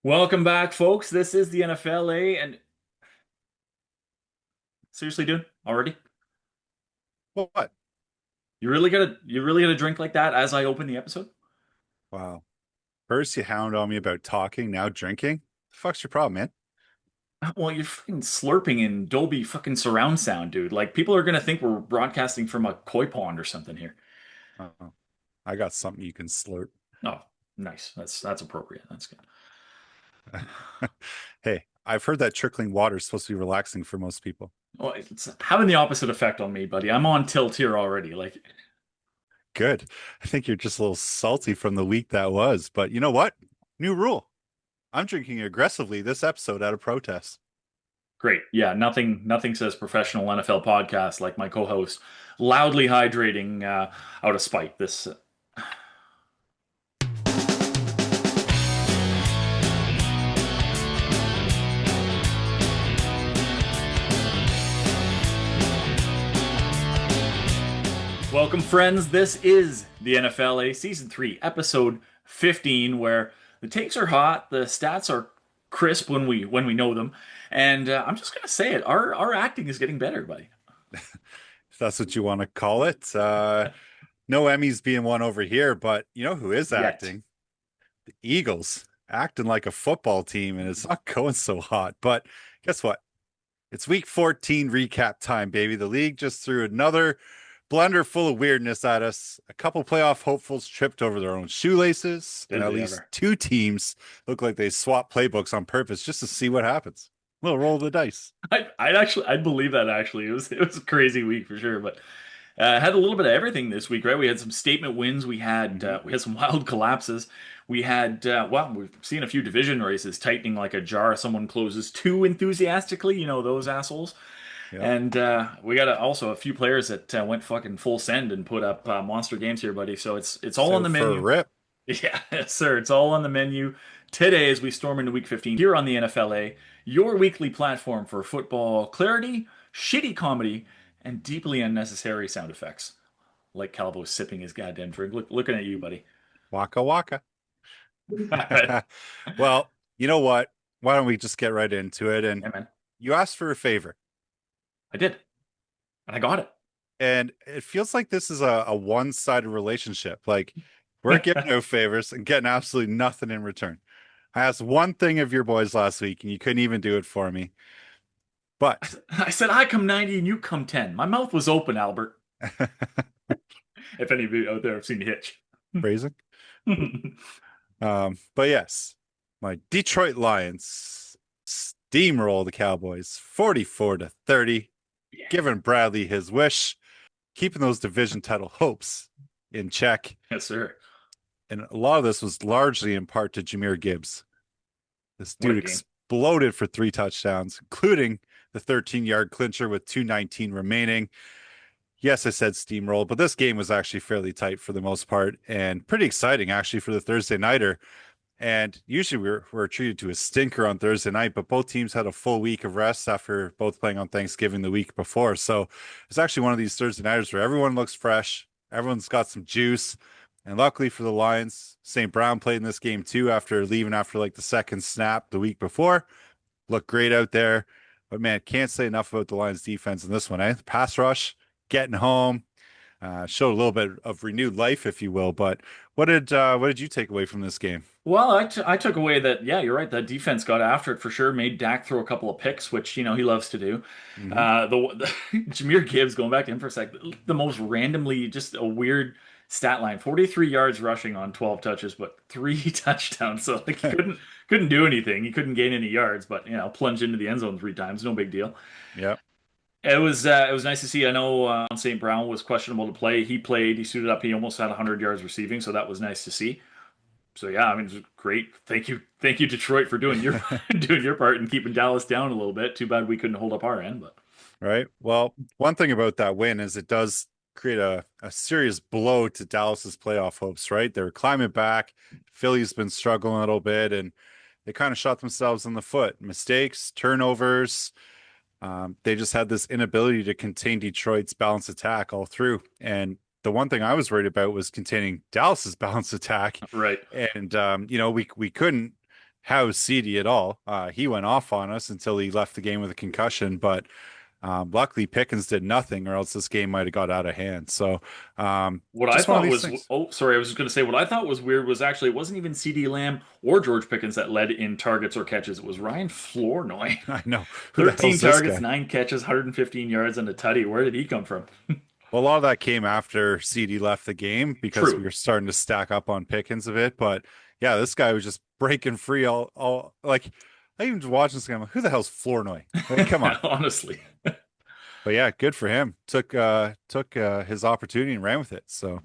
Welcome back, folks. This is the NFLA, and seriously, dude, already? What? You really gotta drink like that as I open the episode? Wow. First you hound on me about talking, now drinking. The fuck's your problem, man? Well, you're fucking slurping in Dolby fucking surround sound, dude. Like people are gonna think we're broadcasting from a koi pond or something here. Oh, I got something you can slurp. Oh, nice. That's appropriate. That's good. Hey, I've heard that trickling water is supposed to be relaxing for most people. Well, it's having the opposite effect on me, buddy. I'm on tilt here already. Like, Good. I think you're just a little salty from the week that was, but you know what? New rule. I'm drinking aggressively this episode out of protest. great. Yeah, nothing says professional NFL podcast like my co-host loudly hydrating out of spite. This Welcome, friends. This is the NFLA Season 3, Episode 15, where the takes are hot, the stats are crisp when we know them, and I'm just gonna say it. Our acting is getting better, buddy. If that's what you want to call it. No Emmys being won over here, but you know who is Yet. acting? The Eagles acting like a football team, and it's not going so hot. But guess what? It's week 14 recap time, baby. The league just threw another blender full of weirdness at us. A couple playoff hopefuls tripped over their own shoelaces, and Did at they least ever? two teams look like they swapped playbooks on purpose just to see what happens. A little roll of the dice. I'd believe that actually. It was a crazy week for sure, but had a little bit of everything this week, right? We had some statement wins. Mhm. We had some wild collapses. We had well, we've seen a few division races tightening like a jar. Someone closes too enthusiastically, those assholes. Yep. And we got also a few players that went fucking full send and put up monster games here, buddy. So it's all on So the for a menu. rip, Yeah, yes, sir. It's all on the menu today as we storm into Week 15 here on the NFLA, your weekly platform for football clarity, shitty comedy, and deeply unnecessary sound effects, like Calvo sipping his goddamn drink. Looking at you, buddy. waka waka. Yeah, Well, you know what? Why don't we just get right into it? And man, you asked for a favor. I did, and I got And it feels like this is a one-sided relationship. Like we're it. giving no favors and getting absolutely nothing in return. I asked one thing of your boys last week and you couldn't even do it for me. But I said I come 90 and you come 10. My mouth was open, Albert. If any of you out there have seen Hitch. phrasing. But yes, my Detroit Lions steamroll the Cowboys 44-30, Yeah, giving Bradley his wish, keeping those division title hopes in check. yes, sir. And a lot of this was largely in part to Jahmyr Gibbs. This What a dude game. exploded for 3 touchdowns, including the 13-yard clincher with 2:19 remaining. Yes, I said steamroll, but this game was actually fairly tight for the most part and pretty exciting actually for the Thursday nighter. And usually we're treated to a stinker on Thursday night, but both teams had a full week of rest after both playing on Thanksgiving the week before. So it's actually one of these Thursday nighters where everyone looks fresh, everyone's got some juice. And luckily for the Lions, St. Brown played in this game too after leaving after like the second snap the week before. Looked great out there. But man, can't say enough about the Lions defense in this one, eh? Pass rush, getting home, showed a little bit of renewed life, if you will. But what did you take away from this game? Well, I took away that, yeah, you're right. That defense got after it for sure, made Dak throw a couple of picks, which, he loves to do. Hmm. The Jahmyr Gibbs, going back to him for a sec, the most randomly, just a weird stat line 43 yards rushing on 12 touches, but three touchdowns. So, like, he couldn't do anything. He couldn't gain any yards, but, plunge into the end zone three times. No big deal. Yep. It was nice to see. I know St. Brown was questionable to play. He played, he suited up, he almost had 100 yards receiving, so that was nice to see. So yeah, I mean, it's great. Thank you, Detroit, for doing your doing your part and keeping Dallas down a little bit. Too bad we couldn't hold up our end, but Right. Well, one thing about that win is it does create a serious blow to Dallas's playoff hopes, right? They were climbing back. Philly's been struggling a little bit and they kind of shot themselves in the foot. Mistakes, turnovers. They just had this inability to contain Detroit's balanced attack all through. And the one thing I was worried about was containing Dallas's balanced attack. right. And we couldn't. house CD at all. He went off on us until he left the game with a concussion, but luckily Pickens did nothing, or else this game might have got out of hand. So What I just one of thought these was, things. oh, sorry, I was just going to say, what I thought was weird was actually it wasn't even CD Lamb or George Pickens that led in targets or catches. It was Ryan Flournoy. I know who the 13 hell's this targets, guy? 9 catches, 115 yards, and a tutty. Where did he come from? Well, a lot of that came after CD left the game because we True. were starting to stack up on Pickens a bit. But yeah, this guy was just breaking free all like I even watching this game. I'm like, who the hell's Flournoy? Like, come on. Honestly. But yeah, good for him. Took his opportunity and ran with it. So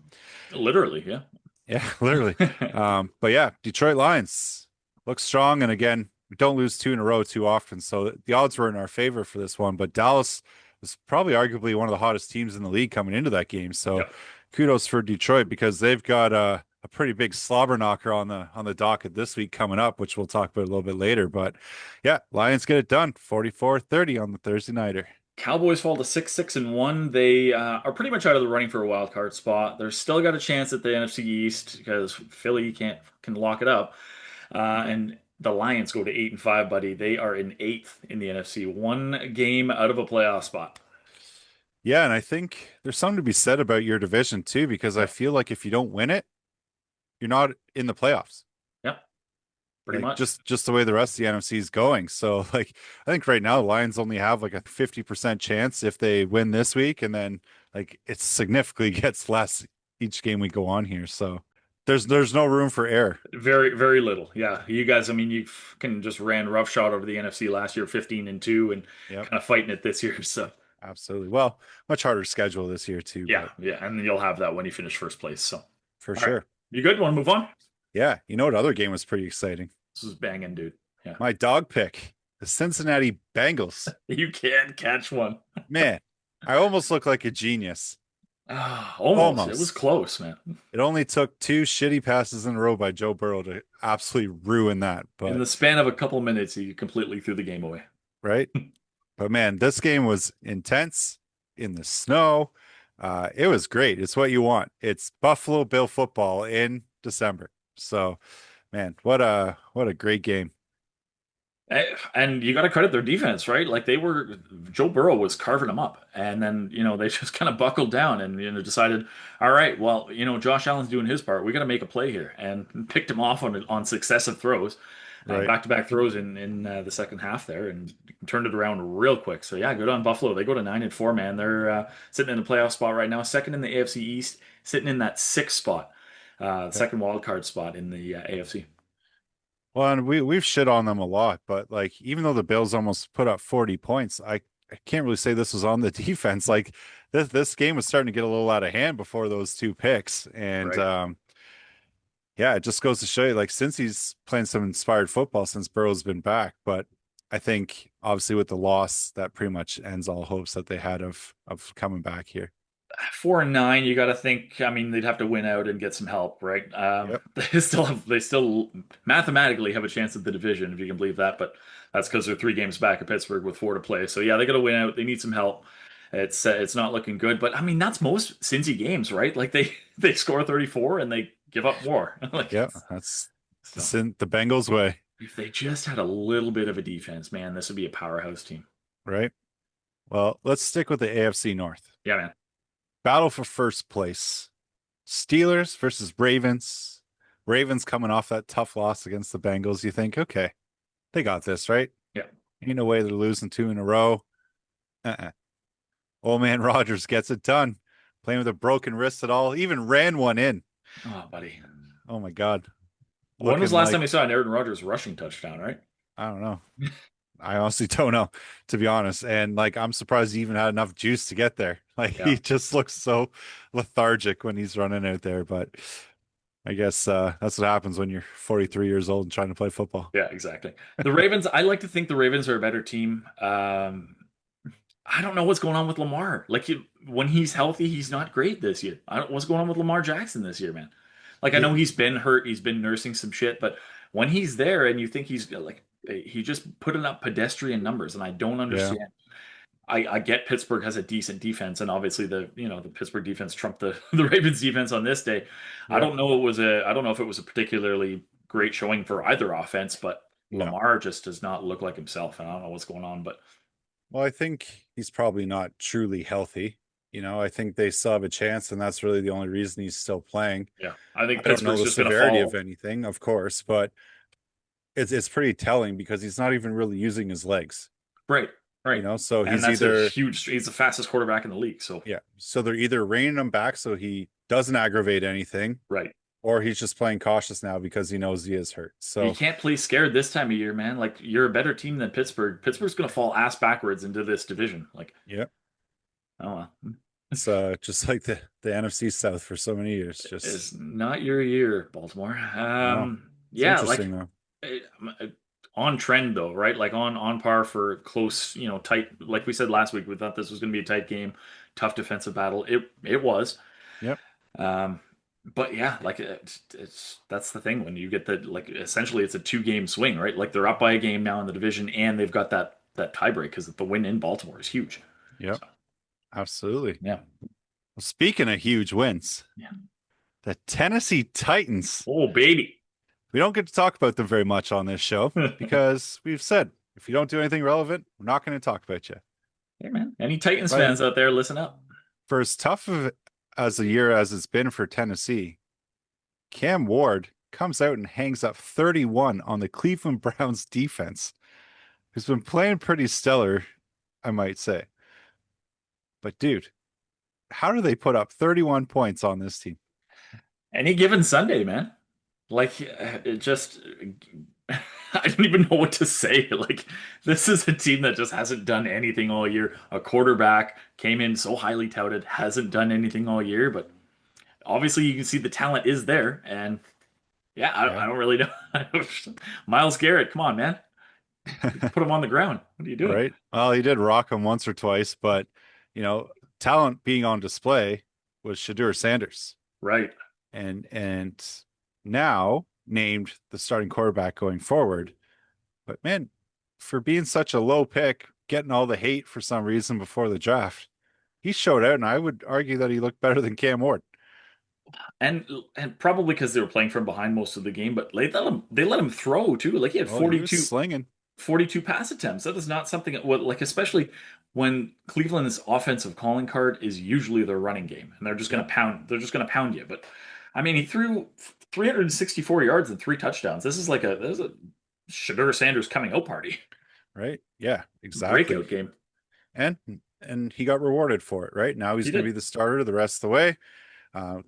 Literally, yeah. yeah, literally. But yeah, Detroit Lions look strong, and again, we don't lose two in a row too often. So the odds were in our favor for this one. But Dallas was probably arguably one of the hottest teams in the league coming into that game. So Yep. kudos for Detroit because they've got a pretty big slobber knocker on the docket this week coming up, which we'll talk about a little bit later. But yeah, Lions get it done 44-30 on the Thursday nighter. Cowboys fall to 6-6-1. They are pretty much out of the running for a wild card spot. They're still got a chance at the NFC East because Philly can lock it up. And the Lions go to 8-5, buddy. They are in eighth in the NFC, one game out of a playoff spot. Yeah, and I think there's something to be said about your division too, because I Yep. feel like if you don't win it, you're not in the playoffs. Yep. Pretty Like much. just the way the rest of the NFC is going. So like I think right now the Lions only have like a 50% chance if they win this week, and then like it significantly gets less each game we go on here. So there's no room for error. Very, very little. Yeah. You guys, I mean, you can just ran roughshod over the NFC last year, 15-2, and Yep, kind of fighting it this year. So, absolutely. Well, much harder schedule this year too, yeah. but Yeah. And then you'll have that when you finish first place. So, for all right. sure. You good? Want to move on? Yeah, you know what other game was pretty exciting? This is banging, dude. Yeah. My dog pick, the Cincinnati Bengals. You can't catch one. Man, I almost look like a genius. Ah, almost. It was Almost. close, man. It only took two shitty passes in a row by Joe Burrow to absolutely ruin that. In But the span of a couple minutes, he completely threw the game away. right. But man, this game was intense in the snow. It was great. It's what you want. It's Buffalo Bill football in December. So, man, what a great game. And you got to credit their defense, right? Like Joe Burrow was carving them up, and then they just kind of buckled down and decided, all right, well, Josh Allen's doing his part. We got to make a play here, and picked him off on successive throws, Right. back-to-back throws in the second half there, and turned it around real quick. So yeah, good on Buffalo. They go to 9-4, man. They're sitting in the playoff spot right now, second in the AFC East, sitting in that sixth spot, second wild card spot in the AFC. Well, and we've shit on them a lot, but like even though the Bills almost put up 40 points, I can't really say this was on the defense. Like this game was starting to get a little out of hand before those two picks. And Right. yeah, it just goes to show you like since he's playing some inspired football since Burrow's been back, but I think obviously with the loss that pretty much ends all hopes that they had of coming back here. 4-9, you got to think. I mean, they'd have to win out and get some help, right? Yep. They still mathematically have a chance at the division, if you can believe that. But that's because they're 3 games back of Pittsburgh with 4 to play. So yeah, they got to win out. They need some help. It's not looking good. But I mean, that's most Cincy games, right? Like they score 34 and they give up more. Like Yeah, that's so, the Bengals way, if they just had a little bit of a defense, man, this would be a powerhouse team. right? Well, let's stick with the AFC North. Yeah, man. Battle for first place. Steelers versus Ravens. Ravens coming off that tough loss against the Bengals. You think, okay, they got this, right? Yeah. Ain't no way they're losing 2 in a row. Uh-uh. Old man Rogers gets it done. Playing with a broken wrist at all. Even ran one in. Oh, buddy. Oh my God. When was Looking the last like, time you saw an Aaron Rodgers rushing touchdown, right? I don't know. I honestly don't know, to be honest. And like, I'm surprised he even had enough juice to get there. Like, Yeah. he just looks so lethargic when he's running out there. But I guess that's what happens when you're 43 years old and trying to play football. Yeah, exactly. The Ravens, I like to think the Ravens are a better team. I don't know what's going on with Lamar. Like when he's healthy, he's not great this year. I don't what's going on with Lamar Jackson this year, man. Like I Yeah, know he's been hurt, he's been nursing some shit, but when he's there and you think he's like he just putting up pedestrian numbers, and I don't yeah, understand. I get Pittsburgh has a decent defense, and obviously the Pittsburgh defense trumped the the Ravens defense on this day. yeah. I don't know if it was a particularly great showing for either offense, but No. Lamar just does not look like himself. And I don't know what's going on, but Well, I think he's probably not truly healthy. I think they still have a chance, and that's really the only reason he's still playing. yeah, I think I don't know Pittsburgh's the just going to severity of fall. anything, of course, but it's pretty telling because he's not even really using his legs. Right, right. So And he's that's a either huge, he's the fastest quarterback in the league. So, yeah, so they're either reining him back so he doesn't aggravate anything, right. or he's just playing cautious now because he knows he is hurt. You So can't play scared this time of year, man. Like, you're a better team than Pittsburgh. Pittsburgh's going to fall ass backwards into this division. Like, yeah, oh, well. it's just like the NFC South for so many years. Just It's not your year, Baltimore. no, it's Yeah, interesting like though. eh, on trend though, right? Like on par for close, tight. Like we said last week, we thought this was going to be a tight game, tough defensive battle. It was. Yep. Um, but yeah, like it's that's the thing when you get the like essentially it's a two-game swing, right? Like they're up by a game now in the division, and they've got that tiebreak because the win in Baltimore is huge. Yep. So Absolutely. yeah, Well, speaking of huge wins, yeah. the Tennessee Titans. Oh baby. We don't get to talk about them very much on this show because we've said if you don't do anything relevant, we're not going to talk about you. Hey man, any Titans But fans out there, listen up. for as tough of as a year as it's been for Tennessee, Cam Ward comes out and hangs up 31 on the Cleveland Browns defense, who's been playing pretty stellar, I might say. But dude, how do they put up 31 points on this team? Any given Sunday, man. Like it just I don't even know what to say. Like this is a team that just hasn't done anything all year. A quarterback came in so highly touted, hasn't done anything all year, but obviously you can see the talent is there. And yeah, Yeah. I don't really know. Miles Garrett, come on, man. Put him on the ground. What are you doing? Right. Well, he did rock him once or twice, but you know, talent being on display was Shadur Sanders. Right. And now named the starting quarterback going forward. But man, for being such a low pick, getting all the hate for some reason before the draft, he showed out, and I would argue that he looked better than Cam Ward. And and probably because they were playing from behind most of the game, but they let him throw too. Like he had Oh, he was 42 slinging. 42 pass attempts. That is not something what like especially when Cleveland's offensive calling card is usually their running game and Yep. they're just going to pound you. But I mean, he threw 364 yards and three touchdowns. This is a Shadur Sanders coming out party. Right. Yeah, exactly. Breakout game. And and he got rewarded for it, right? Now he's He going to did. be the starter the rest of the way.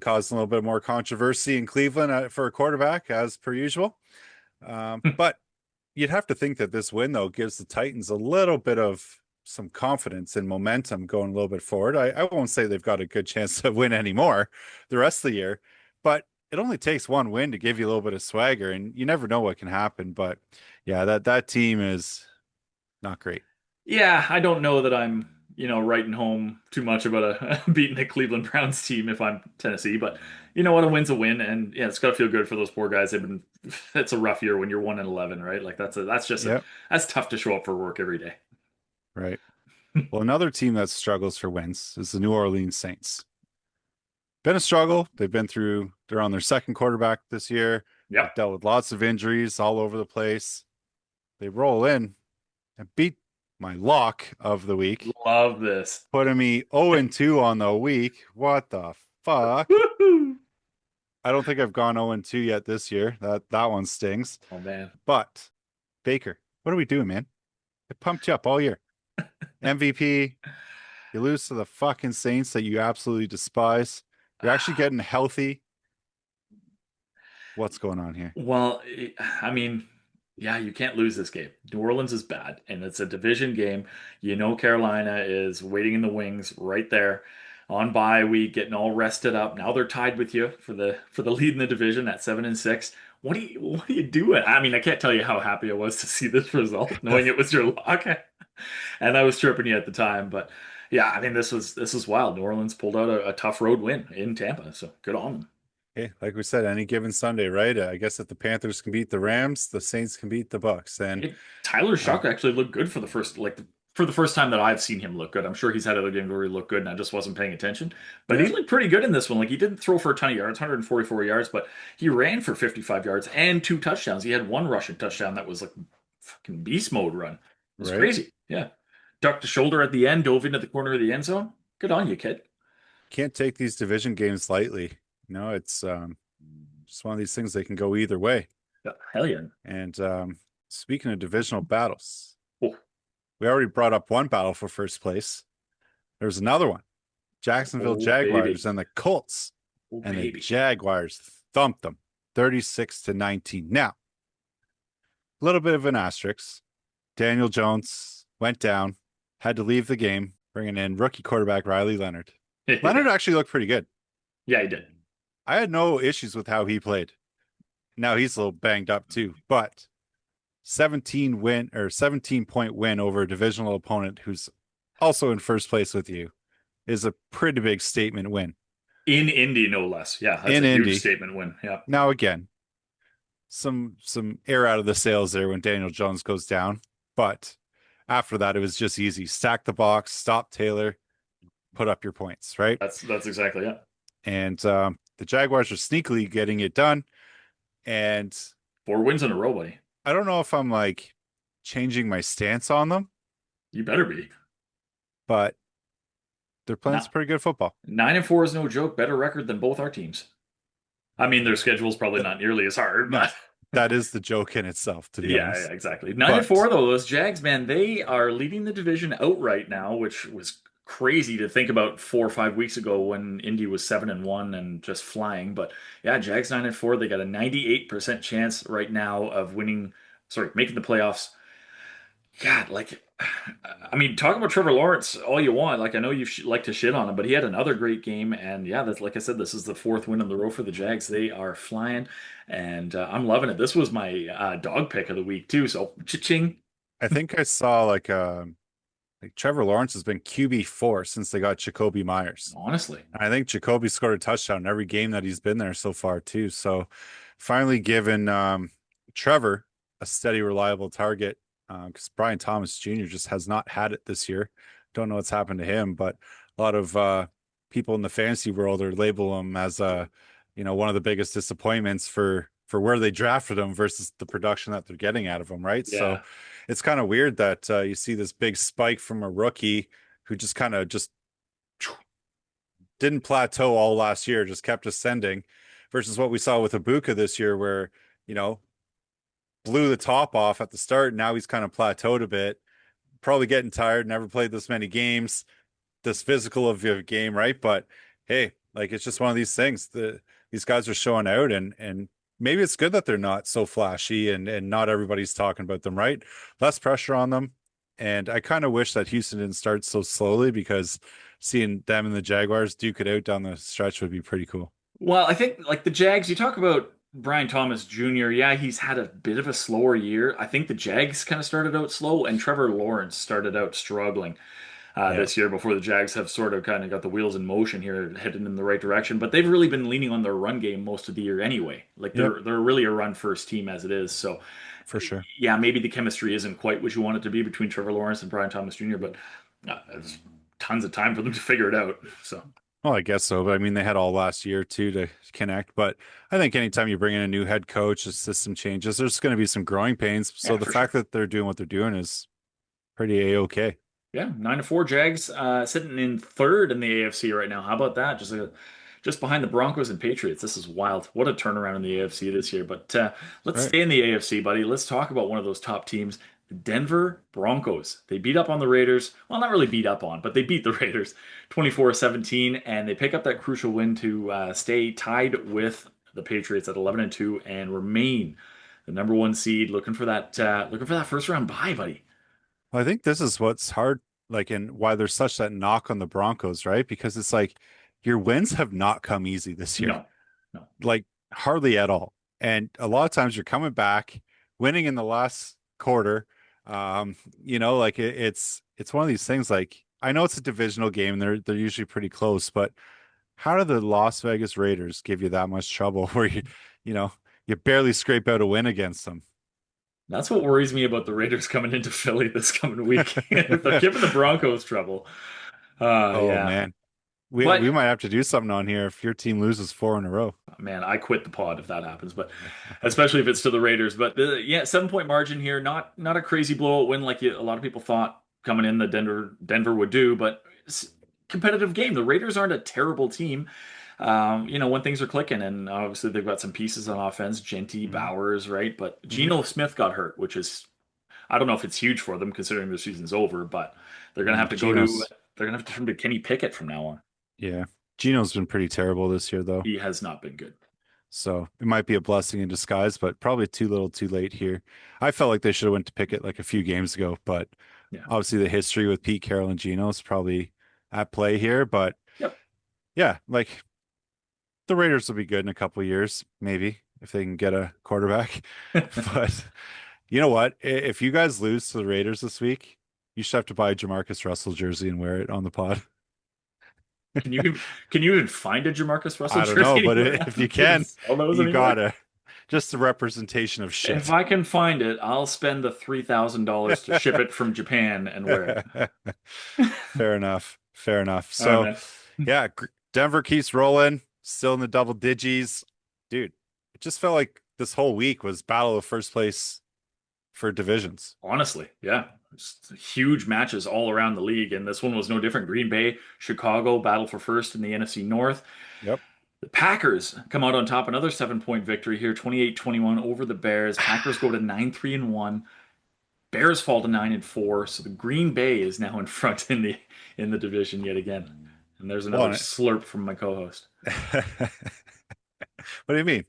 Caused a little bit more controversy in Cleveland for a quarterback, as per usual. But you'd have to think that this win, though, gives the Titans a little bit of some confidence and momentum going a little bit forward. I won't say they've got a good chance to win anymore the rest of the year, but it only takes one win to give you a little bit of swagger, and you never know what can happen. But yeah, that team is not great. Yeah, I don't know that I'm, writing home too much about a beating the Cleveland Browns team if I'm Tennessee, but you know what, a win's a win, and yeah, it's got to feel good for those poor guys. It's a rough year when you're 1-11, right? Like Yeah, that's tough to show up for work every day. right. Well, another team that struggles for wins is the New Orleans Saints. Been a struggle. They're on their second quarterback this year. They've Yep, dealt with lots of injuries all over the place. They roll in and beat my lock of the week, love this. putting me 0-2 on the week. What the fuck? Woohoo! I don't think I've gone 0-2 yet this year. That one stings. Oh man, But Baker, what are we doing, man? I pumped you up all year. MVP. You lose to the fucking Saints that you absolutely despise. You're actually getting healthy. What's going on here? well, I mean, yeah, you can't lose this game. New Orleans is bad, and it's a division game. You know, Carolina is waiting in the wings right there on bye week, getting all rested up. Now they're tied with you for the lead in the division at 7-6. What are you doing? I mean, I can't tell you how happy I was to see this result, knowing it was your lock, and I was tripping you at the time. But yeah, I mean, this was wild. New Orleans pulled out a tough road win in Tampa, so good on them. Hey, like we said, any given Sunday, right? I guess if the Panthers can beat the Rams, the Saints can beat the Bucks. And Tyler uh, Shock actually looked good for the first like for the first time that I've seen him look good. I'm sure he's had other games where he looked good and I just wasn't paying attention. But he Yeah, looked pretty good in this one. Like he didn't throw for a ton of yards, 144 yards, but he ran for 55 yards and two touchdowns. He had one rushing touchdown that was like fucking beast mode run. It was right. crazy. Yeah. Ducked the shoulder at the end, dove into the corner of the end zone. Good on you, kid. Can't take these division games lightly. It's just one of these things, they can go either way. Yeah, hell yeah. And speaking of divisional battles, Oh, we already brought up one battle for first place. There's another one. Jacksonville oh baby. Jaguars and the Colts. Oh And the baby. Jaguars thumped them 36-19. Now, a little bit of an asterisk. Daniel Jones went down, had to leave the game, bringing in rookie quarterback Riley Leonard. Leonard actually looked pretty good. Yeah, he did. I had no issues with how he played. Now he's a little banged up too, but 17-point win over a divisional opponent who's also in first place with you is a pretty big statement win. In Indy, no less. Yeah, that's In a huge Indy. statement win. Yeah. Now again, some air out of the sails there when Daniel Jones goes down, but after that it was just easy. Stack the box, stop Taylor, put up your points, right? That's exactly it. And the Jaguars are sneakily getting it done. And 4 wins in a row, buddy. I don't know if I'm like changing my stance on them, You better be. but they're playing Not, some pretty good football. 9-4 is no joke. Better record than both our teams. I mean, their schedule's probably not nearly as hard, No, but that is the joke in itself, to be yeah, honest. exactly. 9-4 though. Those Jags, man, they are leading the division outright now, which was crazy to think about 4 or 5 weeks ago when Indy was 7-1 and just flying. But yeah, Jags 9-4. They got a 98% chance right now of winning. Sorry, making the playoffs. God, like, I mean, talk about Trevor Lawrence all you want. Like, I know you like to shit on him, but he had another great game. And yeah, that's like I said, this is the fourth win in the row for the Jags. They are flying, and I'm loving it. This was my dog pick of the week too. So, cha-ching. I think I saw like Trevor Lawrence has been QB4 since they got Jacoby Myers. Honestly, I think Jacoby scored a touchdown in every game that he's been there so far too. So finally given Trevor a steady, reliable target, because Brian Thomas Jr. just has not had it this year. Don't know what's happened to him, but a lot of people in the fantasy world are label him as one of the biggest disappointments for where they drafted him versus the production that they're getting out of him, right? So yeah, it's kind of weird that you see this big spike from a rookie who just kind of just didn't plateau all last year, just kept ascending, versus what we saw with Ibuka this year, where you know blew the top off at the start. Now he's kind of plateaued a bit, probably getting tired. Never played this many games, this physical of a game, right? But hey, like it's just one of these things. These guys are showing out, and maybe it's good that they're not so flashy, and not everybody's talking about them, right? Less pressure on them. And I kind of wish that Houston didn't start so slowly, because seeing them and the Jaguars duke it out down the stretch would be pretty cool. well, I think like the Jags, you talk about Brian Thomas Jr. Yeah, he's had a bit of a slower year. I think the Jags kind of started out slow, and Trevor Lawrence started out struggling Yeah. this year before the Jags have sort of kind of got the wheels in motion here, heading in the right direction. But they've really been leaning on their run game most of the year anyway. Like Yep. they're really a run first team as it is. So For sure. yeah, maybe the chemistry isn't quite what you want it to be between Trevor Lawrence and Brian Thomas Jr., but there's tons of time for them to figure it out. So. Well, I guess so. But I mean, they had all last year too to connect. But I think anytime you bring in a new head coach, a system changes, there's going to be some growing pains. So Yeah, the for sure. fact that they're doing what they're doing is pretty a-okay. Yeah, 9-4 Jags sitting in third in the AFC right now. How about that? Just behind the Broncos and Patriots. This is wild. What a turnaround in the AFC this year. But let's Right. stay in the AFC, buddy. Let's talk about one of those top teams, the Denver Broncos. They beat up on the Raiders. Well, not really beat up on, but they beat the Raiders 24-17, and they pick up that crucial win to stay tied with the Patriots at 11-2 and remain the number one seed. Looking for that first round bye, buddy. Well, I think this is what's hard, like, and why there's such that knock on the Broncos, right? Because it's like your wins have not come easy this year, No, no. like hardly at all. And a lot of times you're coming back, winning in the last quarter. Like it's one of these things. Like I know it's a divisional game; they're usually pretty close, but how do the Las Vegas Raiders give you that much trouble where you barely scrape out a win against them? That's what worries me about the Raiders coming into Philly this coming week. They're giving the Broncos trouble. Oh Yeah. man, we But might have to do something on here if your team loses four in a row. man, I quit the pod if that happens. But especially if it's to the Raiders. But yeah, 7 point margin here. Not a crazy blowout win like a lot of people thought coming in that Denver would do. But it's a competitive game. The Raiders aren't a terrible team. When things are clicking, and obviously they've got some pieces on offense, Genty, Hmm. Bowers, right? But Hmm. Geno Smith got hurt, which is I don't know if it's huge for them considering their season's over, but they're gonna have to go to Geno's, they're gonna have to turn to Kenny Pickett from now on. yeah, Geno's been pretty terrible this year though. He has not been good. So it might be a blessing in disguise, but probably too little, too late here. I felt like they should have went to Pickett like a few games ago, but Yeah. obviously the history with Pete Carroll and Geno is probably at play here. But Yep. yeah, like the Raiders will be good in a couple of years, maybe if they can get a quarterback. But you know what? If you guys lose to the Raiders this week, you should have to buy a Jamarcus Russell jersey and wear it on the pod. Can you even find a Jamarcus Russell I don't know, jersey but anywhere now? if Do you they even can, sell those you anymore? gotta. Just the representation of If shit. I can find it, I'll spend the $3,000 to ship it from Japan and wear it. Fair enough. Fair enough. All right, So, man. yeah, Denver keeps rolling, still in the double digits. Dude, it just felt like this whole week was battle of first place for divisions. Honestly, yeah. Just huge matches all around the league, and this one was no different. Green Bay, Chicago battle for first in the NFC North. Yep. The Packers come out on top, another 7 point victory here, 28-21 over the Bears. Packers go to 9-3-1. Bears fall to 9-4. So the Green Bay is now in front in the division yet again. And there's another Well, slurp from my co-host. what do you mean?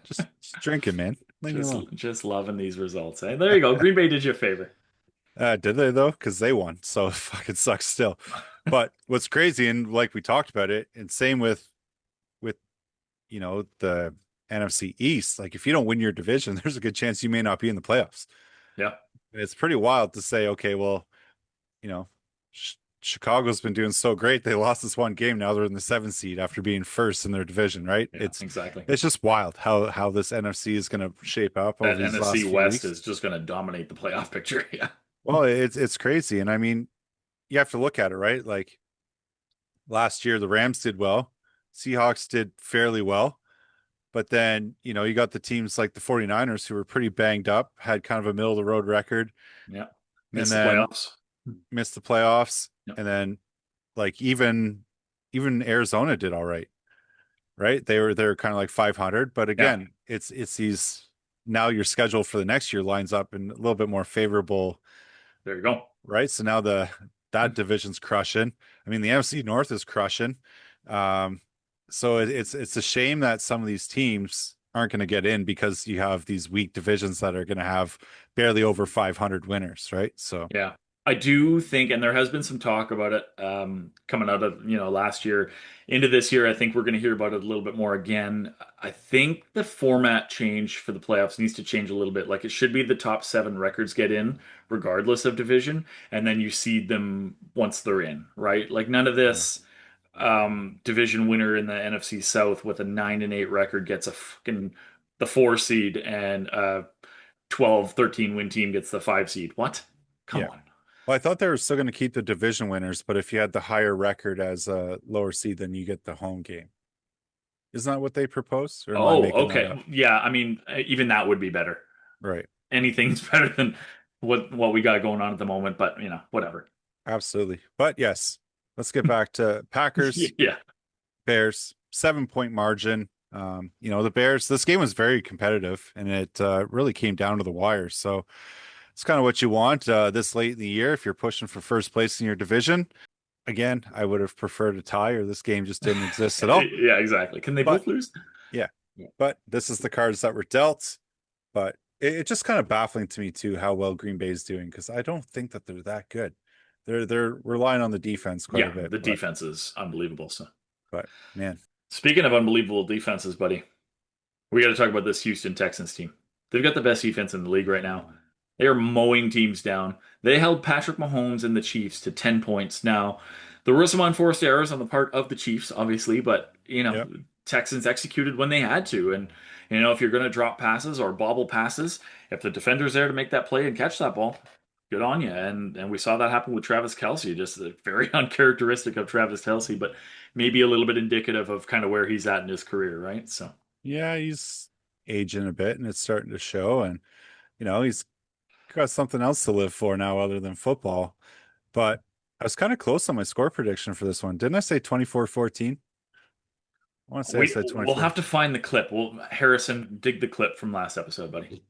Just drinking, man. Leave me Just alone. just loving these results. Eh? There you go. Green Bay did you a favor. Did they though? Because they won, so it fucking sucks still. But what's crazy, and like we talked about it, and same with the NFC East. Like if you don't win your division, there's a good chance you may not be in the playoffs. Yeah. It's pretty wild to say, okay, well, you know, Chicago's been doing so great. They lost this one game. Now they're in the seventh seed after being first in their division, right? Yeah, It's exactly. it's just wild how this NFC is going to shape up That over these NFC last few West weeks. is just going to dominate the playoff picture. Yeah. Well, it's crazy, and I mean, you have to look at it, right? Like last year, the Rams did well, Seahawks did fairly well, but then you got the teams like the 49ers who were pretty banged up, had kind of a middle of the road record, Yeah. and Missed the then playoffs. missed the playoffs, Yeah. and then like even Arizona did all right, right? They're kind of like 500, but Yeah. again, it's these now your schedule for the next year lines up in a little bit more favorable, There you go. right? So now that division's crushing. I mean, the NFC North is crushing. Um, so it's a shame that some of these teams aren't going to get in because you have these weak divisions that are going to have barely over 500 winners, right? So Yeah. I do think, and there has been some talk about it coming out of, last year into this year. I think we're going to hear about it a little bit more again. I think the format change for the playoffs needs to change a little bit. Like it should be the top seven records get in, regardless of division, and then you seed them once they're in, right? Like none of yeah, this division winner in the NFC South with a 9-8 record gets a fucking the 4 seed and 12-13 win team gets the 5 seed. What? Come yeah. on. Well, I thought they were still going to keep the division winners, but if you had the higher record as a lower seed, then you get the home game. Isn't that what they proposed, or am I Oh, making that up? okay. Yeah, I mean, even that would be better. Right. Anything's better than what we got going on at the moment, but whatever. Absolutely. But yes, let's get back to Packers, Yeah. Bears, 7 point margin. The Bears, this game was very competitive and it really came down to the wire. So it's kind of what you want this late in the year if you're pushing for first place in your division. Again, I would have preferred a tie or this game just didn't exist at all. Yeah, exactly. Can they But both lose? yeah, Yeah. but this is the cards that were dealt. But it's just kind of baffling to me too how well Green Bay is doing because I don't think that they're that good. They're relying on the defense quite a Yeah, bit, the defense is unbelievable. So, but man, speaking of unbelievable defenses, buddy, we got to talk about this Houston Texans team. They've got the best defense in the league right now. They are mowing teams down. They held Patrick Mahomes and the Chiefs to 10 points. Now, there were some unforced errors on the part of the Chiefs, obviously, but yep, Texans executed when they had to. And, if you're going to drop passes or bobble passes, if the defender's there to make that play and catch that ball, good on you. And we saw that happen with Travis Kelce, just very uncharacteristic of Travis Kelce, but maybe a little bit indicative of kind of where he's at in his career, right? So, Yeah, he's aging a bit and it's starting to show. And, he's got something else to live for now other than football. But I was kind of close on my score prediction for this one. Didn't I say 24-14? I want to say I said we'll 24. have to find the clip. Well, Harrison, dig the clip from last episode, buddy.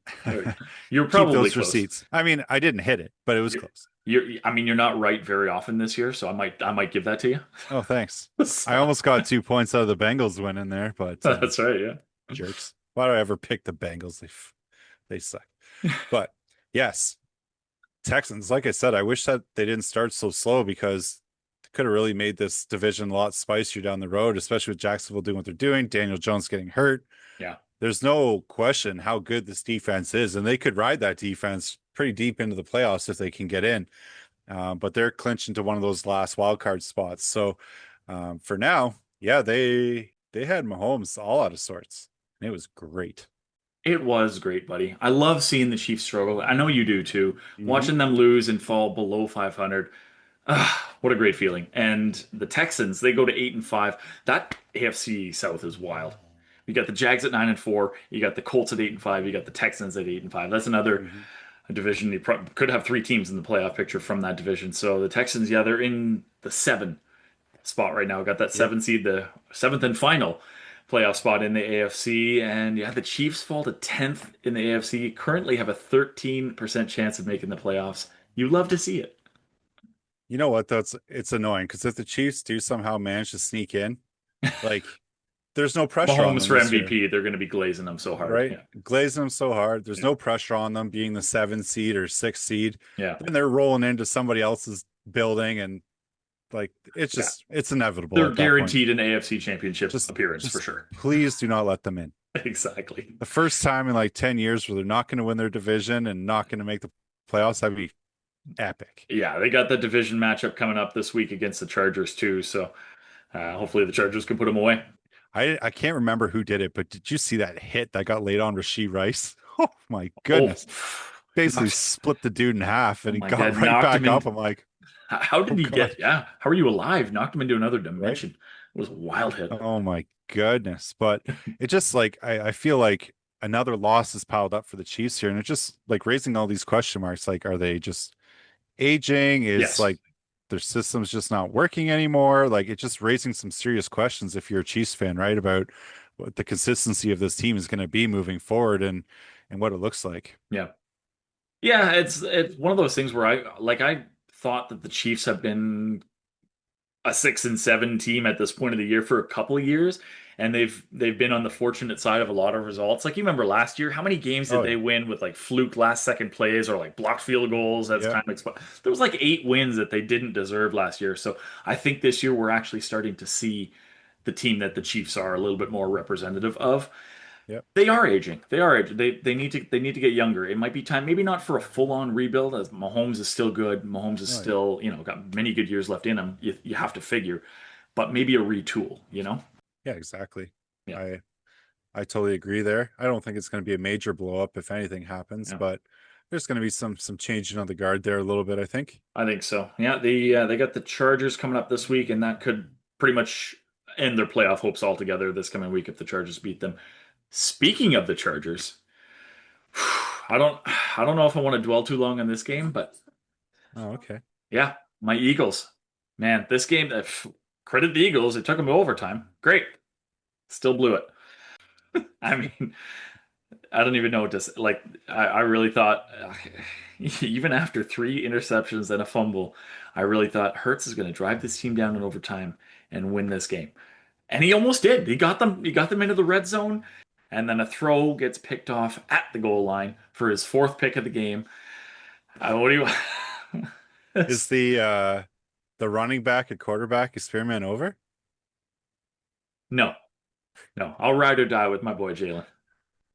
You're Keep probably those close. receipts. I mean, I didn't hit it, but it was You're, close. I mean, you're not right very often this year, so I might give that to you. Oh, thanks. I So, almost got 2 points out of the Bengals win in there, but that's right, yeah. jerks. Why do I ever pick the Bengals? They suck. But yes, Texans, like I said, I wish that they didn't start so slow because they could have really made this division a lot spicier down the road, especially with Jacksonville doing what they're doing, Daniel Jones getting hurt. Yeah. There's no question how good this defense is, and they could ride that defense pretty deep into the playoffs if they can get in. But they're clinching to one of those last wild card spots. So for now, yeah, they had Mahomes all out of sorts, and it was great. It was great, buddy. I love seeing the Chiefs struggle. I know you do too. Mm-hmm. Watching them lose and fall below 500. What a great feeling. And the Texans, they go to 8-5. That AFC South is wild. You got the Jags at 9-4. You got the Colts at 8-5. You got the Texans at 8-5. That's another Mm-hmm. division. You could have three teams in the playoff picture from that division. So the Texans, yeah, they're in the 7 spot right now. Got that Yep. 7 seed, the seventh and final playoff spot in the AFC. And yeah, the Chiefs fall to 10th in the AFC. Currently have a 13% chance of making the playoffs. You love to see it. You know what? It's annoying because if the Chiefs do somehow manage to sneak in, like there's no pressure on Mahomes them for this year, MVP, they're going to be glazing them so hard. right? Yeah. Glazing them so hard. There's Yeah. no pressure on them being the 7 seed or 6 seed. Yeah. Then they're rolling into somebody else's building and like Yeah. it's inevitable They're at that point. guaranteed an AFC championship Just appearance for just sure. please do not let them in. Exactly. The first time in like 10 years where they're not going to win their division and not going to make the playoffs, that'd be epic. Yeah, they got the division matchup coming up this week against the Chargers too. So hopefully the Chargers can put them away. I can't remember who did it, but did you see that hit that got laid on Rasheed Rice? Oh my Oh, goodness. Basically knocked, split the dude in half oh and he my got God, right knocked him back in. up. I'm like, How oh did he God, get? Yeah, how are you alive? Knocked him into another right? dimension. It was a wild hit. Oh my goodness. But it just like I feel like another loss is piled up for the Chiefs here. And it's just like raising all these question marks. Like, are they just aging? Is Yes. like their system's just not working anymore? Like it's just raising some serious questions if you're a Chiefs fan, right? About what the consistency of this team is going to be moving forward and what it looks like. Yeah. Yeah, it's one of those things where I thought that the Chiefs have been a 6-7 team at this point of the year for a couple of years, and they've been on the fortunate side of a lot of results. Like you remember last year, how many games did Oh they yeah. win with like fluke last second plays or like blocked field goals as Yeah. time expired? There was like 8 wins that they didn't deserve last year. So I think this year we're actually starting to see the team that the Chiefs are a little bit more representative of. Yeah. They are aging. They are aging. They need to get younger. It might be time, maybe not for a full-on rebuild, as Mahomes is still good. Mahomes is Oh yeah. still, got many good years left in him. You have to figure, but maybe a retool. Yeah, exactly. Yeah, I totally agree there. I don't think it's going to be a major blow up if anything happens, yeah, but there's going to be some changing on the guard there a little bit, I think. I think so. Yeah, they got the Chargers coming up this week, and that could pretty much end their playoff hopes altogether this coming week if the Chargers beat them. Speaking of the Chargers, I don't know if I want to dwell too long on this game, but Oh, okay. yeah, my Eagles. Man, this game, credit the Eagles. It took them to overtime. Great. Still blew it. I mean, I don't even know what to say. Like, I really thought, even after 3 interceptions and a fumble, I really thought Hurts is going to drive this team down in overtime and win this game. And he almost did. He got them. He got them into the red zone, and then a throw gets picked off at the goal line for his fourth pick of the game. What do you? Is the running back and quarterback experiment over? No, no. I'll ride or die with my boy Jalen.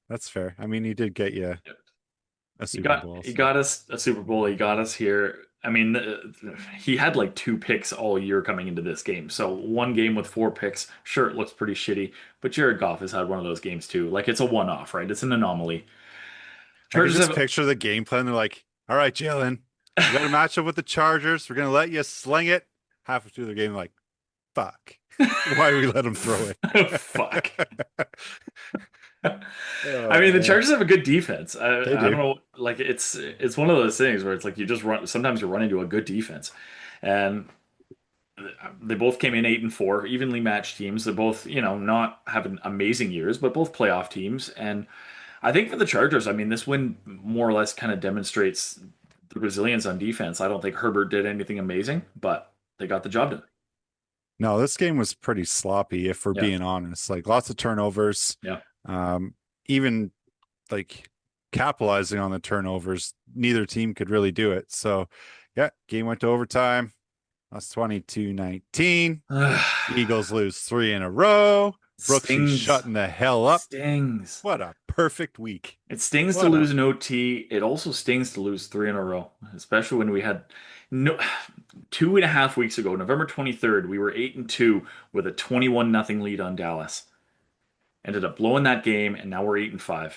That's fair. I mean, he did get you a He Super got Bowl, he so got us a Super Bowl. He got us here. I mean, he had like two picks all year coming into this game. So one game with four picks, sure, it looks pretty shitty. But Jared Goff has had one of those games too. Like it's a one-off, right? It's an anomaly. I can Chargers just have. picture the game plan. They're like, all right, Jalen, we got a matchup with the Chargers. We're gonna let you sling it. Halfway through the game, like, fuck. Why we let him throw it? Fuck. I Oh mean, the man. Chargers have a good defense. They I don't do. know, like it's one of those things where it's like you just run. Sometimes you run into a good defense, and they both came in 8-4, evenly matched teams. They're both, not having amazing years, but both playoff teams. And I think for the Chargers, I mean, this win more or less kind of demonstrates the resilience on defense. I don't think Herbert did anything amazing, but they got the job done. No, this game was pretty sloppy, if we're Yeah, being honest. Like lots of turnovers. yeah. Um, even like capitalizing on the turnovers, neither team could really do it. So yeah, game went to overtime. That's 22-19. Eagles lose three in a row. Brooksee Stings, shutting the hell up. stings. What a perfect week. It stings to What a lose an OT. It also stings to lose three in a row, especially when we had no 2.5 weeks ago, November 23rd, we were 8-2 with a 21-0 lead on Dallas. Ended up blowing that game, and now we're 8-5.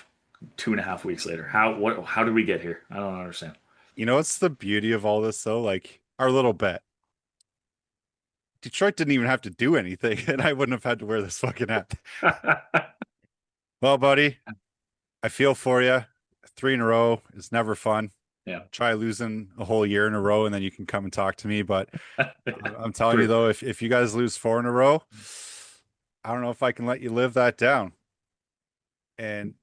2.5 weeks later. How did we get here? I don't understand. what's the beauty of all this though? Like our little bet. Detroit didn't even have to do anything, and I wouldn't have had to wear this fucking hat. Well, buddy, I feel for you. Three in a row is never fun. Yeah. Try losing a whole year in a row, and then you can come and talk to me. But I'm telling you True. though, if you guys lose four in a row, I don't know if I can let you live that down. And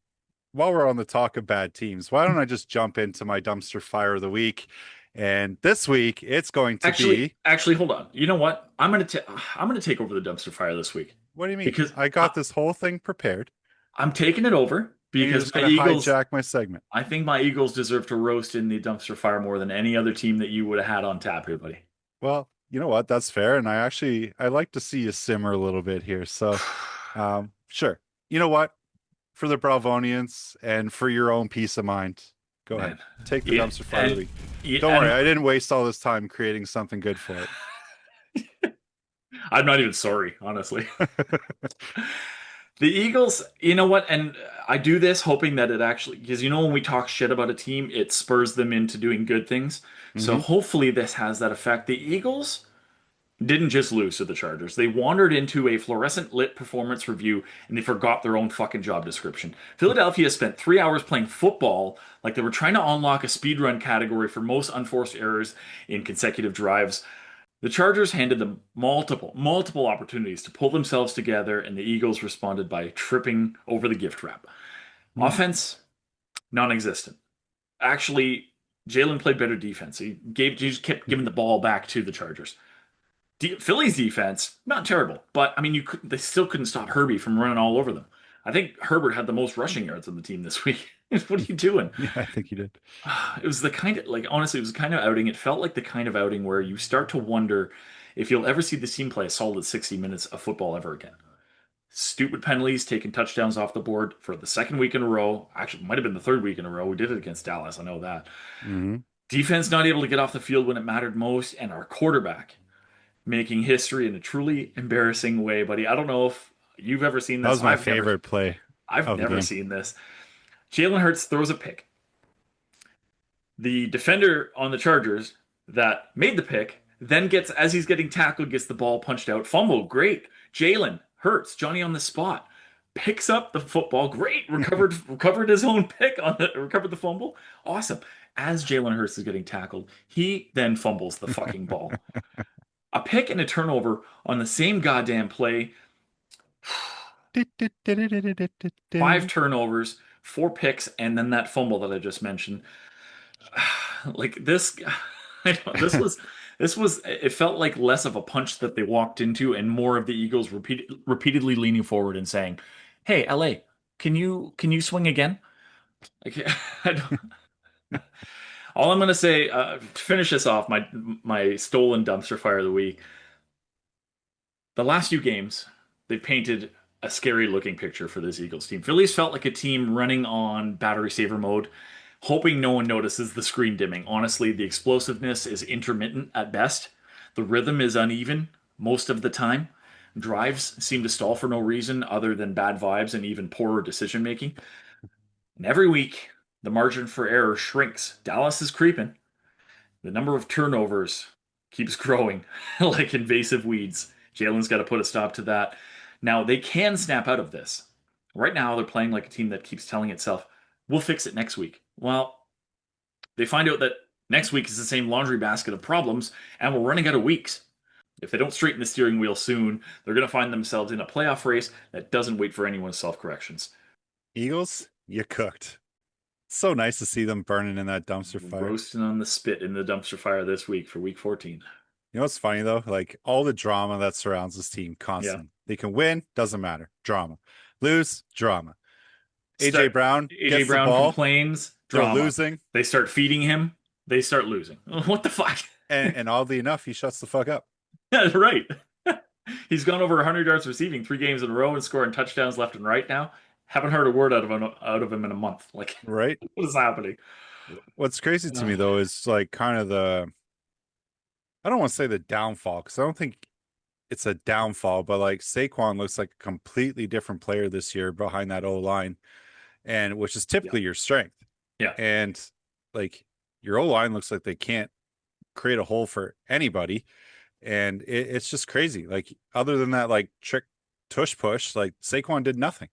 while we're on the talk of bad teams, why don't I just jump into my dumpster fire of the week? And this week, it's going to Actually, be. actually, hold on. You know what? I'm gonna take over the dumpster fire this week What do you mean? because I got this whole thing prepared, I'm taking it over and you're because just my going to Eagles. hijack my segment. I think my Eagles deserve to roast in the dumpster fire more than any other team that you would have had on tap here, buddy. Well, you know what? That's fair. And I like to see you simmer a little bit here. So, sure. You know what? For the Bralvonians and for your own peace of mind, go ahead. Man, Take the yeah, dumpster fire of the and week. yeah, Don't worry. and I didn't waste all this time creating something good for I'm not even sorry, honestly. it. The Eagles, you know what? And I do this hoping that it actually, because when we talk shit about a team, it spurs them into doing good things. So Hmm. hopefully this has that effect. The Eagles didn't just lose to the Chargers. They wandered into a fluorescent lit performance review and they forgot their own fucking job description. Philadelphia spent 3 hours playing football like they were trying to unlock a speedrun category for most unforced errors in consecutive drives. The Chargers handed them multiple opportunities to pull themselves together, and the Eagles responded by tripping over the gift wrap. Offense, non-existent. Actually, Jalen played better defense. He just kept giving the ball back to the Chargers. Philly's defense, not terrible, but I mean, they still couldn't stop Herbie from running all over them. I think Herbert had the most rushing yards on the team this week. What are you doing? Yeah, I think you did. It was the kind of like honestly, it was the kind of outing. It felt like the kind of outing where you start to wonder if you'll ever see the team play a solid 60 minutes of football ever again. Stupid penalties, taking touchdowns off the board for the second week in a row. Actually, it might have been the third week in a row. We did it against Dallas. I know that. Hmm. Defense not able to get off the field when it mattered most, and our quarterback making history in a truly embarrassing way, buddy. I don't know if you've ever seen That this. was my favorite play I've of the never game. seen this. Jalen Hurts throws a pick. The defender on the Chargers that made the pick then gets, as he's getting tackled, gets the ball punched out. Fumble, great. Jalen Hurts, Johnny on the spot, picks up the football. Great, recovered his own pick recovered the fumble. Awesome. As Jalen Hurts is getting tackled, he then fumbles the fucking ball. A pick and a turnover on the same goddamn play. Five turnovers, four picks, and then that fumble that I just mentioned. Like this, this was it felt like less of a punch that they walked into and more of the Eagles repeatedly leaning forward and saying, "Hey, LA, can you swing again?" Like, I don't, all I'm gonna say to finish this off, my stolen dumpster fire of the week. The last few games, they've painted a scary looking picture for this Eagles team. Phillies felt like a team running on battery saver mode. hoping no one notices the screen dimming. Honestly, the explosiveness is intermittent at best. The rhythm is uneven most of the time. Drives seem to stall for no reason other than bad vibes and even poorer decision making. And every week, the margin for error shrinks. Dallas is creeping. The number of turnovers keeps growing like invasive weeds. Jalen's got to put a stop to that. Now, they can snap out of this. Right now, they're playing like a team that keeps telling itself, we'll fix it next week. Well, they find out that next week is the same laundry basket of problems, and we're running out of weeks. If they don't straighten the steering wheel soon, they're going to find themselves in a playoff race that doesn't wait for anyone's self corrections. Eagles, you cooked. So nice to see them burning in that dumpster fire. Roasting on the spit in the dumpster fire this week for week 14. You know what's funny though? Like all the drama that surrounds this team constantly. Yeah. They can win, doesn't matter. Drama. Lose, drama. AJ Start, Brown AJ gets Brown the ball. complains, They're drama. losing. They start feeding him, they start losing. What the fuck? And oddly enough, he shuts the fuck up. Yeah, right. He's gone over 100 yards receiving 3 games in a row and scoring touchdowns left and right now. Haven't heard a word out of him in a month. Like, right? What is happening? What's crazy to me though is like kind of I don't want to say the downfall because I don't think it's a downfall, but like Saquon looks like a completely different player this year behind that O line, and which is typically your strength. Yeah. And like your O line looks like they can't create a hole for anybody. And it's just crazy. Like other than that, like trick tush push, like Saquon did nothing.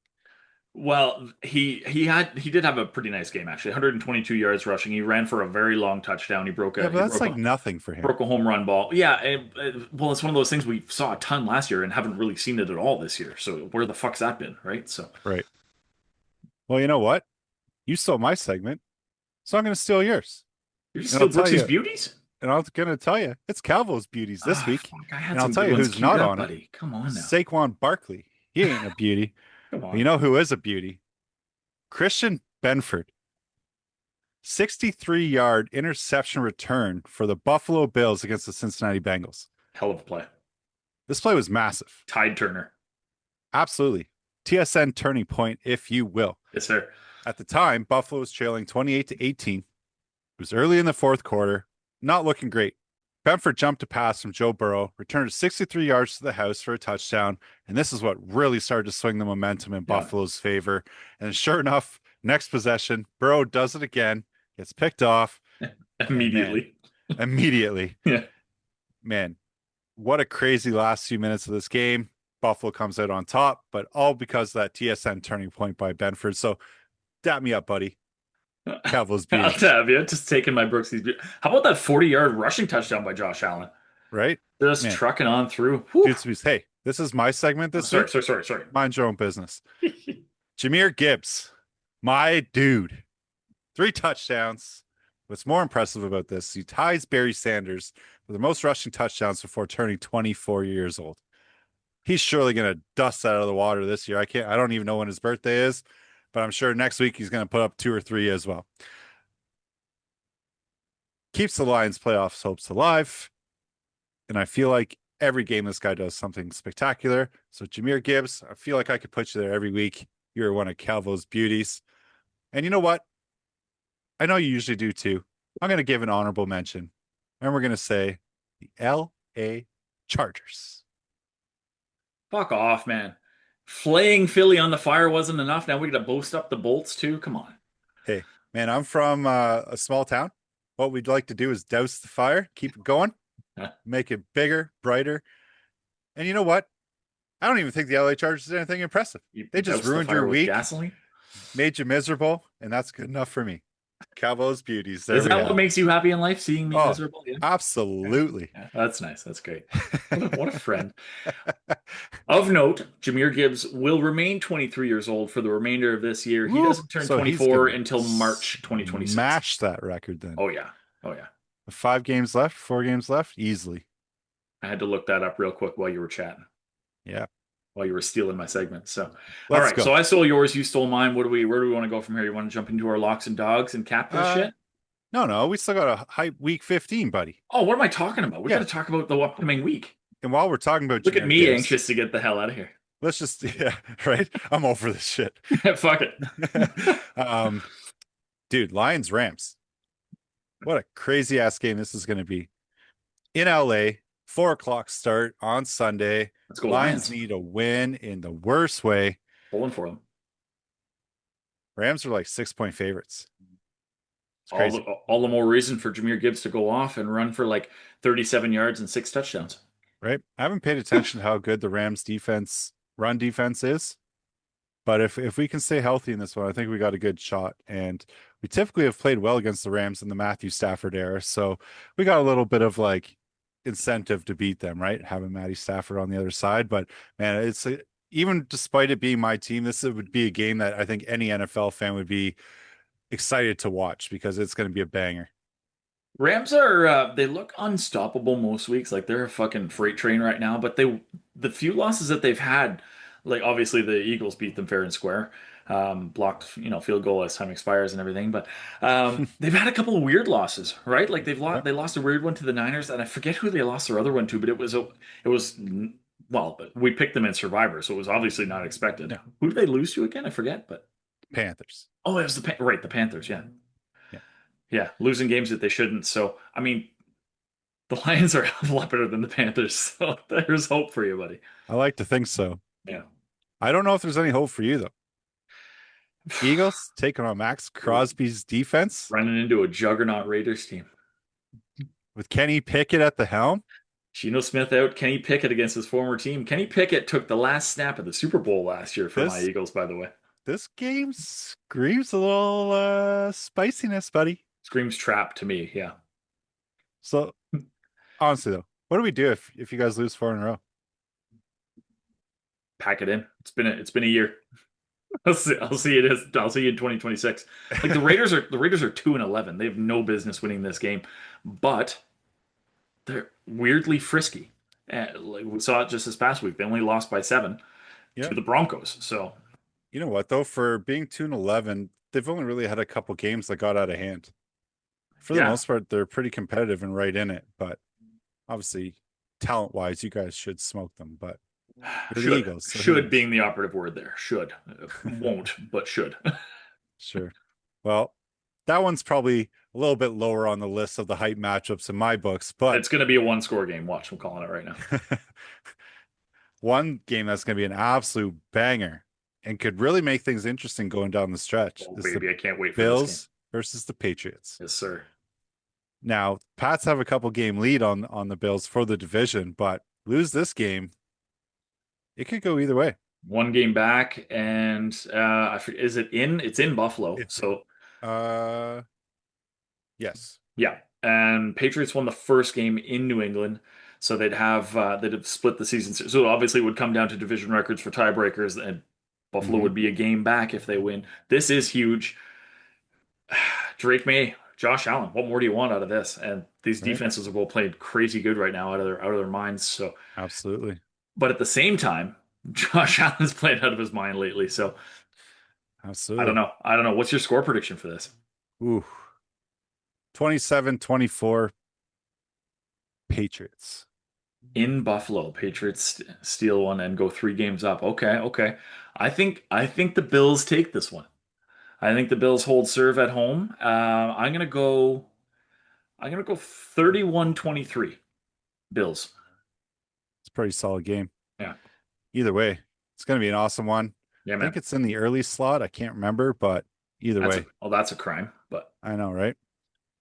Well, he did have a pretty nice game actually. 122 yards rushing. He ran for a very long touchdown. He broke a Yeah, but that's like nothing for him. Broke a home run ball. Yeah, well, it's one of those things we saw a ton last year and haven't really seen it at all this year. So where the fuck's that been, right? So right. Well, you know what? You stole my segment, so I'm going to steal yours. You're still Brooksee's beauties. And I'm going to tell you, it's Calvo's beauties this week. Fuck, I had and I'll tell you who's not on buddy. It. Come on now. Saquon Barkley. He ain't a beauty. Come on. But you know who is a beauty? Christian Benford. 63-yard interception return for the Buffalo Bills against the Cincinnati Bengals. Hell of a play. This play was massive. Tide turner. Absolutely. TSN turning point, if you will. Yes, sir. At the time, Buffalo was trailing 28-18. It was early in the fourth quarter. Not looking great. Benford jumped a pass from Joe Burrow, returned 63 yards to the house for a touchdown, and this is what really started to swing the momentum in Buffalo's favor. And sure enough, next possession, Burrow does it again, gets picked off. Immediately. Immediately. Yeah. Man, what a crazy last few minutes of this game. Buffalo comes out on top, but all because of that TSN turning point by Benford. So, dap me up, buddy. Calvo's beauty. I'll tab you. Just taking my Brooksee's beauty. How about that 40-yard rushing touchdown by Josh Allen? Right? Just trucking on through. Dude, hey, this is my segment this week. Sorry. Mind your own business. Jahmyr Gibbs, my dude. 3 touchdowns. What's more impressive about this, he ties Barry Sanders for the most rushing touchdowns before turning 24 years old. He's surely going to dust that out of the water this year. I don't even know when his birthday is, but I'm sure next week he's going to put up 2 or 3 as well. Keeps the Lions playoffs hopes alive. And I feel like every game this guy does something spectacular. So Jahmyr Gibbs, I feel like I could put you there every week. You're one of Calvo's beauties. And you know what? I know you usually do too. I'm going to give an honorable mention. And we're going to say the L.A. Chargers. Fuck off, man. Flaying Philly on the fire wasn't enough. Now we got to boast up the Bolts too. Come on. Hey, man, I'm from a small town. What we'd like to do is douse the fire, keep it going, make it bigger, brighter. And you know what? I don't even think the LA Chargers did anything impressive. They just ruined your week, gasoline? Made you miserable, and that's good enough for me. Calvo's beauties. Is that what makes you happy in life? Seeing me miserable? Yeah. Absolutely. Yeah, that's nice. That's great. What a friend. Of note, Jahmyr Gibbs will remain 23 years old for the remainder of this year. He doesn't turn 24 until March 2026. Smash that record then. Oh, yeah. 4 games left, easily. I had to look that up real quick while you were chatting. Yeah. While you were stealing my segment. So, all right. Go. So I stole yours. You stole mine. Where do we want to go from here? You want to jump into our locks and dogs and cap this shit? No. We still got a hype week 15, buddy. Oh, what am I talking about? We got to talk about the upcoming week. And while we're talking about, look at me anxious to get the hell out of here. Let's just, right? I'm over this shit. Fuck it. Dude, Lions Rams. What a crazy ass game this is going to be. In LA, 4 o'clock start on Sunday. Let's go Lions Lions. need a win in the worst way. Pulling for them. Rams are like 6 point favorites. It's All crazy, the all the more reason for Jahmyr Gibbs to go off and run for like 37 yards and 6 touchdowns. right? I haven't paid attention to how good the Rams defense, run defense is. But if we can stay healthy in this one, I think we got a good shot. And we typically have played well against the Rams in the Matthew Stafford era. So we got a little bit of like incentive to beat them, right? Having Matty Stafford on the other side. But man, even despite it being my team, this would be a game that I think any NFL fan would be excited to watch because it's going to be a banger. Rams are they look unstoppable most weeks. Like they're a fucking freight train right now. But the few losses that they've had, like obviously the Eagles beat them fair and square, blocked field goal as time expires and everything. But they've had a couple of weird losses, right? Like Yep. they lost a weird one to the Niners, and I forget who they lost their other one to, but it was well, but we picked them in Survivor, so it was obviously not expected. Yeah. Who did they lose to again? I forget, but Panthers. oh, it was the Panthers. Yeah, Yeah. yeah, losing games that they shouldn't. So I mean. The Lions are a lot better than the Panthers, so there's hope for you, buddy. I like to think so. Yeah. I don't know if there's any hope for you though. Eagles taking on Max Crosby's defense Running into a juggernaut Raiders team. with Kenny Pickett at the helm. Geno Smith out, Kenny Pickett against his former team. Kenny Pickett took the last snap of the Super Bowl last year for my This Eagles, by the way. this game screams a little spiciness, buddy. Screams trap to me, yeah. So honestly though, what do we do if you guys lose 4 in a row? Pack it in. It's been a year. I'll see you in 2026. Like the Raiders are 2-11. They have no business winning this game, but they're weirdly frisky. Like we saw it just this past week. They only lost by 7 Yeah. to the Broncos. So You know what though? For being 2-11, they've only really had a couple games that got out of hand. For the yeah, most part, they're pretty competitive and right in it. But obviously, talent wise, you guys should smoke them. But you're the should Eagles. So who should knows? being the operative word there. Should won't, but should. Sure. Well, that one's probably a little bit lower on the list of the hype matchups in my books, but It's going to be a one-score game. Watch, I'm calling it right now. one game that's going to be an absolute banger and could really make things interesting going down the stretch Oh is baby, the I can't wait for this game. Bills versus the Patriots. Yes, sir. Now, Pats have a couple game lead on the Bills for the division, but lose this game, it could go either way. One game back, and I forget, is it in? It's in Buffalo. It's So yes. yeah, and Patriots won the first game in New England, so they'd have split the season. So obviously, it would come down to division records for tiebreakers, and Buffalo Mhm. would be a game back if they win. This is huge. Drake May, Josh Allen. What more do you want out of this? And these Right? defenses have both played crazy good right now, out of their minds. So, Absolutely. but at the same time, Josh Allen's played out of his mind lately. So I don't Absolutely. know. I don't know. What's your score prediction for this? Ooh. 27-24 Patriots. In Buffalo, Patriots steal one and go 3 games up. Okay, okay. I think the Bills take this one. I think the Bills hold serve at home. I'm gonna go 31-23 Bills. It's a pretty solid game. Yeah. Either way, it's going to be an awesome one. Yeah, I think man. it's in the early slot. I can't remember, but either way, That's a crime, but I know, right?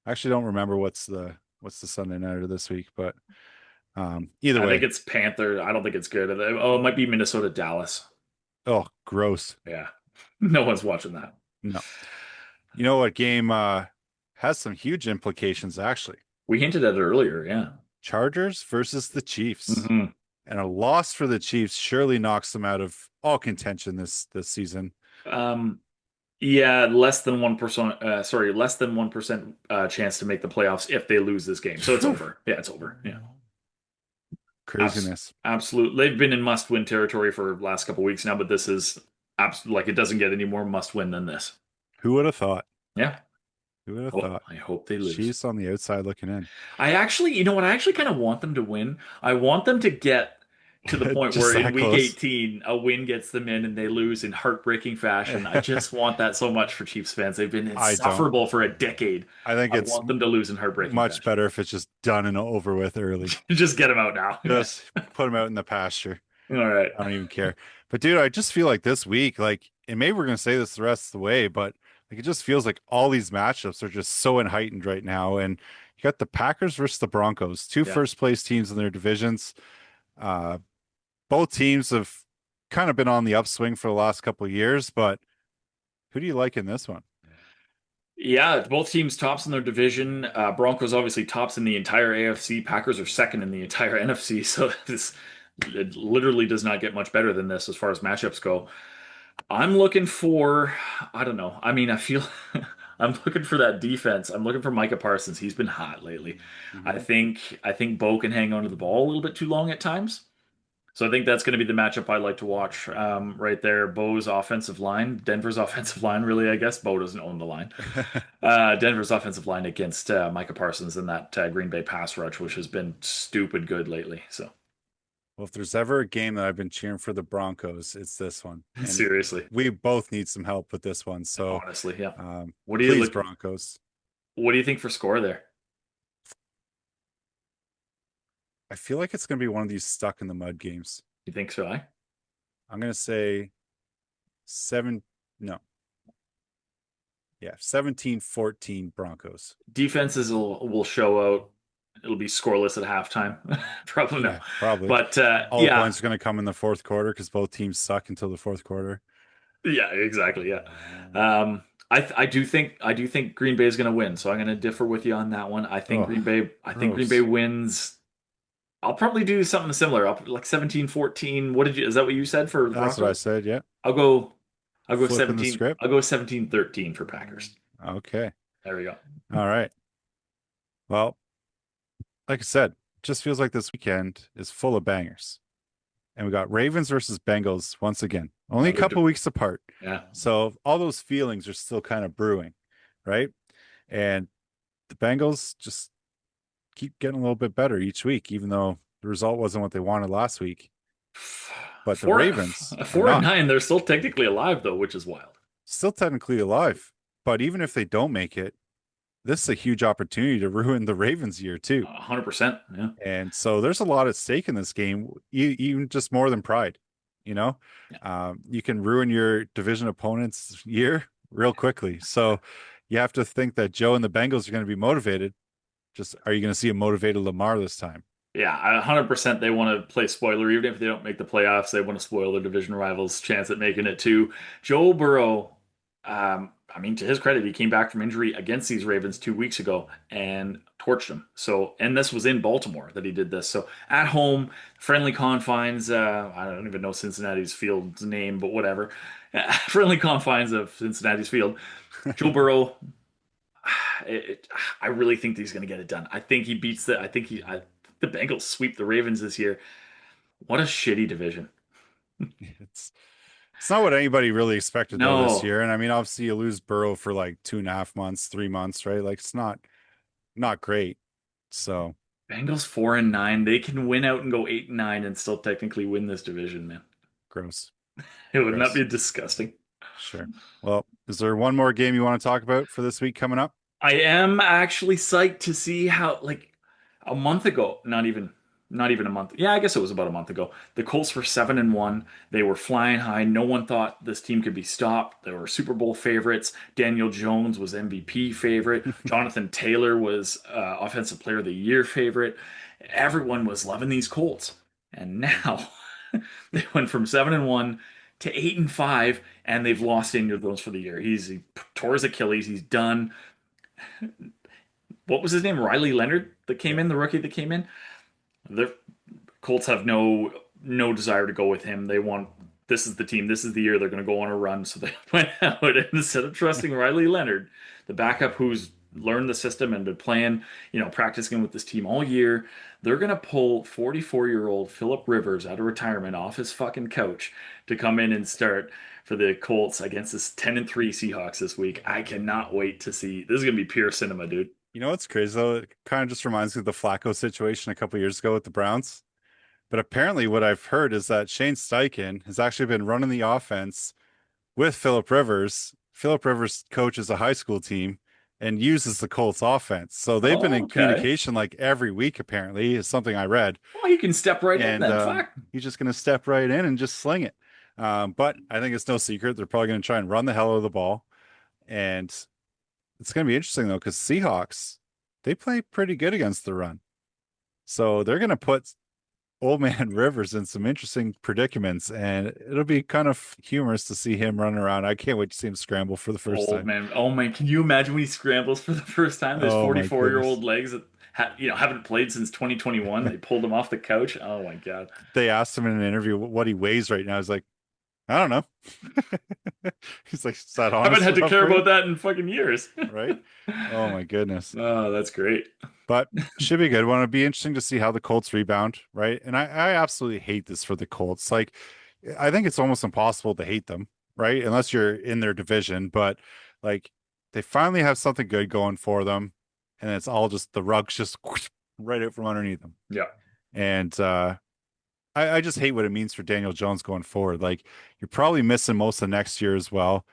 I actually don't remember what's the Sunday nighter this week, but either I think way. it's Panther. I don't think it's good. Oh, it might be Minnesota Dallas. Oh, gross. Yeah. No one's watching that. No. You know what game has some huge implications actually. We hinted at it earlier, yeah. Chargers versus the Chiefs. hmm And a loss for the Chiefs surely knocks them out of all contention this season. Yeah, less than 1%. Less than 1% chance to make the playoffs if they lose this game. So it's over. Yeah, it's over. Yeah, Craziness. absolutely. They've been in must-win territory for the last couple weeks now, but this is absolutely like it doesn't get any more must-win than this. Who would have thought? Yeah. Who would have Oh, thought? I hope they lose. Chiefs on the outside looking in. I actually, you know what? I actually kind of want them to win. I want them to get, to the point Just where in that week close. 18, a win gets them in and they lose in heartbreaking fashion. I just want that so much for Chiefs fans. They've been I don't. insufferable for a decade. I think I it's want them to lose in heartbreaking much fashion. better if it's just done and over with early. Just get them out now. Yeah. Just put them out in the pasture. All right. I don't even care. But dude, I just feel like this week, like, and maybe we're gonna say this the rest of the way, but like it just feels like all these matchups are just so heightened right now. And you got the Packers versus the Broncos, two Yeah. first place teams in their divisions. Uh, both teams have kind of been on the upswing for the last couple of years, but who do you like in this one? Yeah, both teams tops in their division. Broncos obviously tops in the entire AFC. Packers are second in the entire NFC. So this it literally does not get much better than this as far as matchups go. I'm looking for, I don't know. I mean, I feel I'm looking for that defense. I'm looking for Micah Parsons. He's been hot lately. I Mhm. think I think Bo can hang on to the ball a little bit too long at times. So I think that's going to be the matchup I like to watch right there. Bo's offensive line, Denver's offensive line, really, I guess. Bo doesn't own the line. Denver's offensive line against Micah Parsons in that Green Bay pass rush, which has been stupid good lately. So Well, if there's ever a game that I've been cheering for the Broncos, it's this one. And seriously, we both need some help with this one. So honestly, yeah. um, What do you please, look? Broncos. What do you think for score there? I feel like it's going to be one of these stuck in the mud games. You think so? Eh? I'm going to say seven. No. Yeah. 17-14 Broncos. Defenses will show out. It'll be scoreless at halftime. Probably no, Yeah, probably. but All the yeah, points are going to come in the fourth quarter because both teams suck until the fourth quarter. yeah, exactly, yeah. I do think Green Bay is going to win, so I'm going to differ with you on that one. Oh, I think Green Bay gross. wins. I'll probably do something similar. Like 17-14. What did you? Is that what you said for the That's what I Broncos? said. Yeah. I'll go. I'll go Flipping the 17. script. I'll go 17-13 for Packers. Okay. There we go. All right. Well, like I said, just feels like this weekend is full of bangers. And we got Ravens versus Bengals once again, only a Another. couple weeks apart. Yeah. So all those feelings are still kind of brewing, right? And the Bengals just keep getting a little bit better each week, even though the result wasn't what they wanted last week. But the Four, Ravens are four and not nine. They're still technically alive though, which is wild. still technically alive. But even if they don't make it, this is a huge opportunity to ruin the Ravens' year too. 100%. Yeah. And so there's a lot at stake in this game, even just more than pride. You know, Yeah. you can ruin your division opponent's year real quickly. So you have to think that Joe and the Bengals are going to be motivated. Just are you going to see a motivated Lamar this time? Yeah, 100% they want to play spoiler. Even if they don't make the playoffs, they want to spoil their division rivals' chance at making it too. Joe Burrow, I mean, to his credit, he came back from injury against these Ravens 2 weeks ago and torched them. So, and this was in Baltimore that he did this. So at home, friendly confines, I don't even know Cincinnati's field's name, but whatever. Friendly confines of Cincinnati's field. Joe Burrow, I really think he's going to get it done. I think he beats the Bengals sweep the Ravens this year. What a shitty division. It's it's not what anybody really expected though this No, year. And I mean, obviously you lose Burrow for like 2.5 months, 3 months, right? Like it's not great. So Bengals 4-9. They can win out and go 8-9 and still technically win this division, man. gross. It would not Gross. be disgusting. Sure. Well, is there one more game you want to talk about for this week coming up? I am actually psyched to see how like a month ago, not even a month. Yeah, I guess it was about a month ago. The Colts were 7-1. They were flying high. No one thought this team could be stopped. They were Super Bowl favorites. Daniel Jones was MVP favorite. Jonathan Taylor was Offensive Player of the Year favorite. Everyone was loving these Colts. And now they went from 7-1 to 8-5, and they've lost Daniel Jones for the year. He tore his Achilles. He's done. What was his name? Riley Leonard that came Yeah. in, the rookie that came in. The Colts have no desire to go with him. They want this is the team. This is the year they're going to go on a run. So they went out and instead of trusting Riley Leonard, the backup who's learned the system and been playing, practicing with this team all year, they're going to pull 44-year-old Philip Rivers out of retirement off his fucking couch to come in and start for the Colts against this 10-3 Seahawks this week. I cannot wait to see. This is going to be pure cinema, dude. You know what's crazy though? It kind of just reminds me of the Flacco situation a couple years ago with the Browns. But apparently, what I've heard is that Shane Steichen has actually been running the offense with Philip Rivers. Philip Rivers coaches a high school team and uses the Colts offense. So they've been Oh, in okay. communication like every week, apparently, is something I read. Well, you can step right in And then. Fuck. he's just going to step right in and just sling it. But I think it's no secret. They're probably going to try and run the hell out of the ball. And it's going to be interesting, though, because Seahawks, they play pretty good against the run. So they're going to put old man Rivers in some interesting predicaments, and it'll be kind of humorous to see him running around. I can't wait to see him scramble for the first Old time. man. Oh man, can you imagine when he scrambles for the first time? Those Oh my 44-year-old goodness. legs that haven't played since 2021. They pulled him off the couch. Oh my God. They asked him in an interview what he weighs right now. He's like, I don't know. He's like, is that Haven't honest had to enough care for you? about that in fucking years. Right? Oh my goodness. Oh, that's great. But should be good. Want to be interesting to see how the Colts rebound, right? And I absolutely hate this for the Colts. Like, I think it's almost impossible to hate them, right? Unless you're in their division. But like, they finally have something good going for them, and it's all just the rug's just right out from underneath them. Yeah. And I just hate what it means for Daniel Jones going forward. Like, you're probably missing most of next year as well.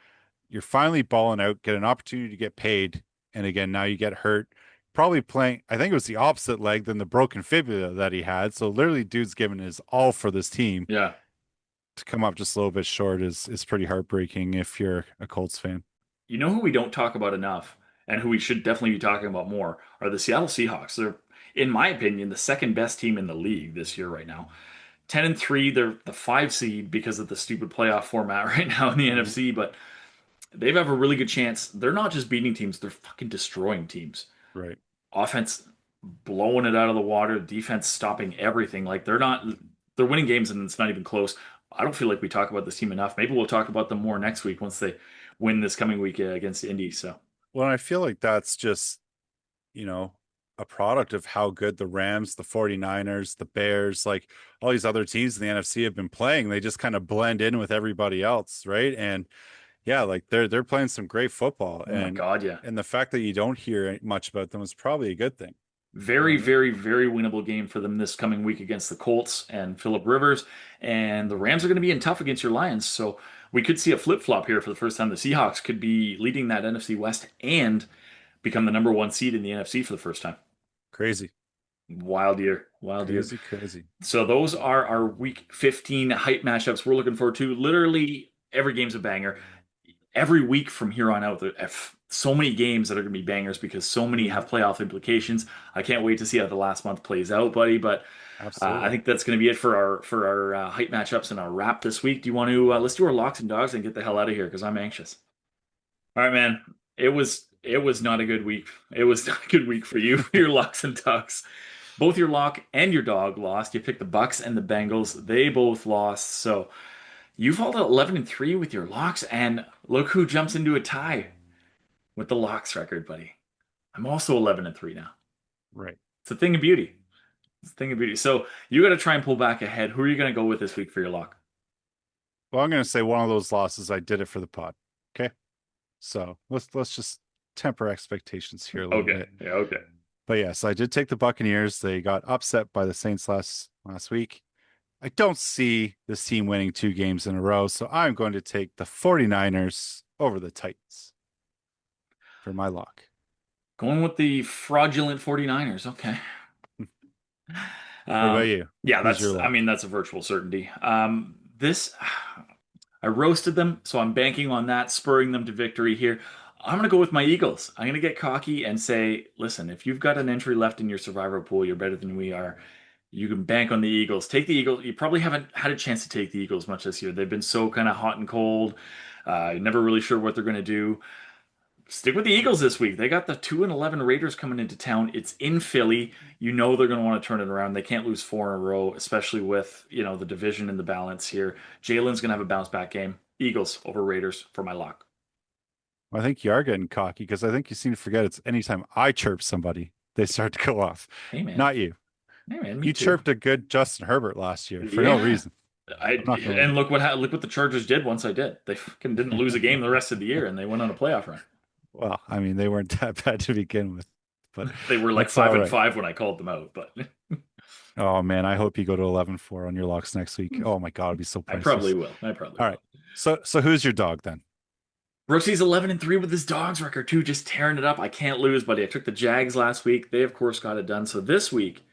You're finally balling out, get an opportunity to get paid, and again, now you get hurt. Probably playing, I think it was the opposite leg than the broken fibula that he had. So literally, dude's giving his all for this team. Yeah. To come up just a little bit short is pretty heartbreaking if you're a Colts fan. You know who we don't talk about enough and who we should definitely be talking about more are the Seattle Seahawks. They're, in my opinion, the second best team in the league this year right now. 10-3, they're the 5 seed because of the stupid playoff format right now in the Mhm. NFC, but they have a really good chance. They're not just beating teams, they're fucking destroying teams. Right. Offense blowing it out of the water, defense stopping everything. Like they're winning games and it's not even close. I don't feel like we talk about this team enough. Maybe we'll talk about them more next week once they win this coming week against Indy. So Well, I feel like that's just, you know, a product of how good the Rams, the 49ers, the Bears, like all these other teams in the NFC have been playing. They just kind of blend in with everybody else, right? And yeah, like they're playing some great football, oh my God, yeah. and the fact that you don't hear much about them is probably a good thing. You know what Very, I mean? very, very winnable game for them this coming week against the Colts and Philip Rivers. And the Rams are going to be in tough against your Lions. So we could see a flip flop here for the first time. The Seahawks could be leading that NFC West and become the number 1 seed in the NFC for the first time. Crazy, Wild year. Wild year. crazy, crazy. So those are our week 15 hype matchups we're looking forward to. Literally every game's a banger. Every week from here on out, there are so many games that are going to be bangers because so many Mhm. have playoff implications. I can't wait to see how the last month plays out, buddy. But I Absolutely. think that's going to be it for our hype matchups and our wrap this week. Do you want to let's do our locks and dogs and get the hell out of here because I'm anxious. All right, man. It was not a good week. It was not a good week for you, for your locks and dogs. Both your lock and your dog lost. You picked the Bucks and the Bengals. They both lost. So you fall to 11-3 with your locks, and look who jumps into a tie with the locks record, buddy. I'm also 11-3 now. Right. It's a thing of beauty. It's a thing of beauty. So you got to try and pull back ahead. Who are you going to go with this week for your lock? Well, I'm going to say one of those losses. I did it for the pod. Okay. So let's just temper expectations here a little Okay. bit. Yeah. Okay. But yes, I did take the Buccaneers. They got upset by the Saints last week. I don't see this team winning 2 games in a row, so I'm going to take the 49ers over the Titans for my lock. Going with the fraudulent 49ers. Okay. What about Um, you? yeah, Who's your I lock? mean, that's a virtual certainty. This, I roasted them, so I'm banking on that, spurring them to victory here. I'm going to go with my Eagles. I'm going to get cocky and say, listen, if you've got an entry left in your survivor pool, you're better than we are. You can bank on the Eagles. Take the Eagles. You probably haven't had a chance to take the Eagles much this year. They've been so kind of hot and cold. Never really sure what they're going to do. Stick with the Eagles this week. They got the 2-11 Raiders coming into town. It's in Philly. You know they're going to want to turn it around. They can't lose 4 in a row, especially with, the division and the balance here. Jalen's going to have a bounce back game. Eagles over Raiders for my lock. Well, I think you are getting cocky because I think you seem to forget it's anytime I chirp somebody, they start to go off. Hey man. Not you. Hey man, me You too. chirped a good Justin Herbert last year for no Yeah. reason. I I'm not gonna lie. and look what the Chargers did once I did. They fucking didn't lose a game the rest of the year and they went on a playoff run. Well, I mean, they weren't that bad to begin with, but They were like that's five all and right. five when I called them out, but Oh man, I hope you go to 11-4 on your locks next week. Oh my God, it'd be so I probably priceless. will. I probably All right. will. So who's your dog then? Brooksee's 11-3 with his dogs record too, just tearing it up. I can't lose, buddy. I took the Jags last week. They of course got it done. So this week,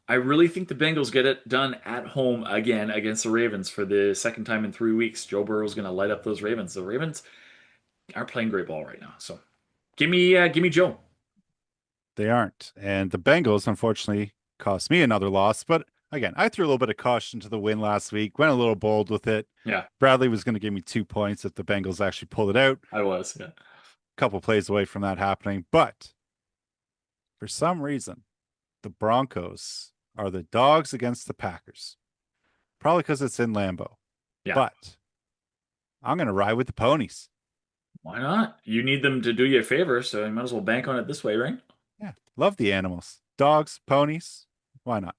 I really think the Bengals get it done at home again against the Ravens for the second time in 3 weeks. Joe Burrow's going to light up those Ravens. The Ravens aren't playing great ball right now. So give me Joe. They aren't. And the Bengals, unfortunately, cost me another loss. But again, I threw a little bit of caution to the win last week, went a little bold with it. Yeah, Bradley was going to give me 2 points if the Bengals actually pulled it out. I was. Yeah. A couple plays away from that happening. But for some reason, the Broncos are the dogs against the Packers. Probably because it's in Lambeau. Yeah. But I'm going to ride with the ponies. Why not? You need them to do you a favor, so you might as well bank on it this way, right? Yeah. Love the animals. Dogs, ponies. Why not?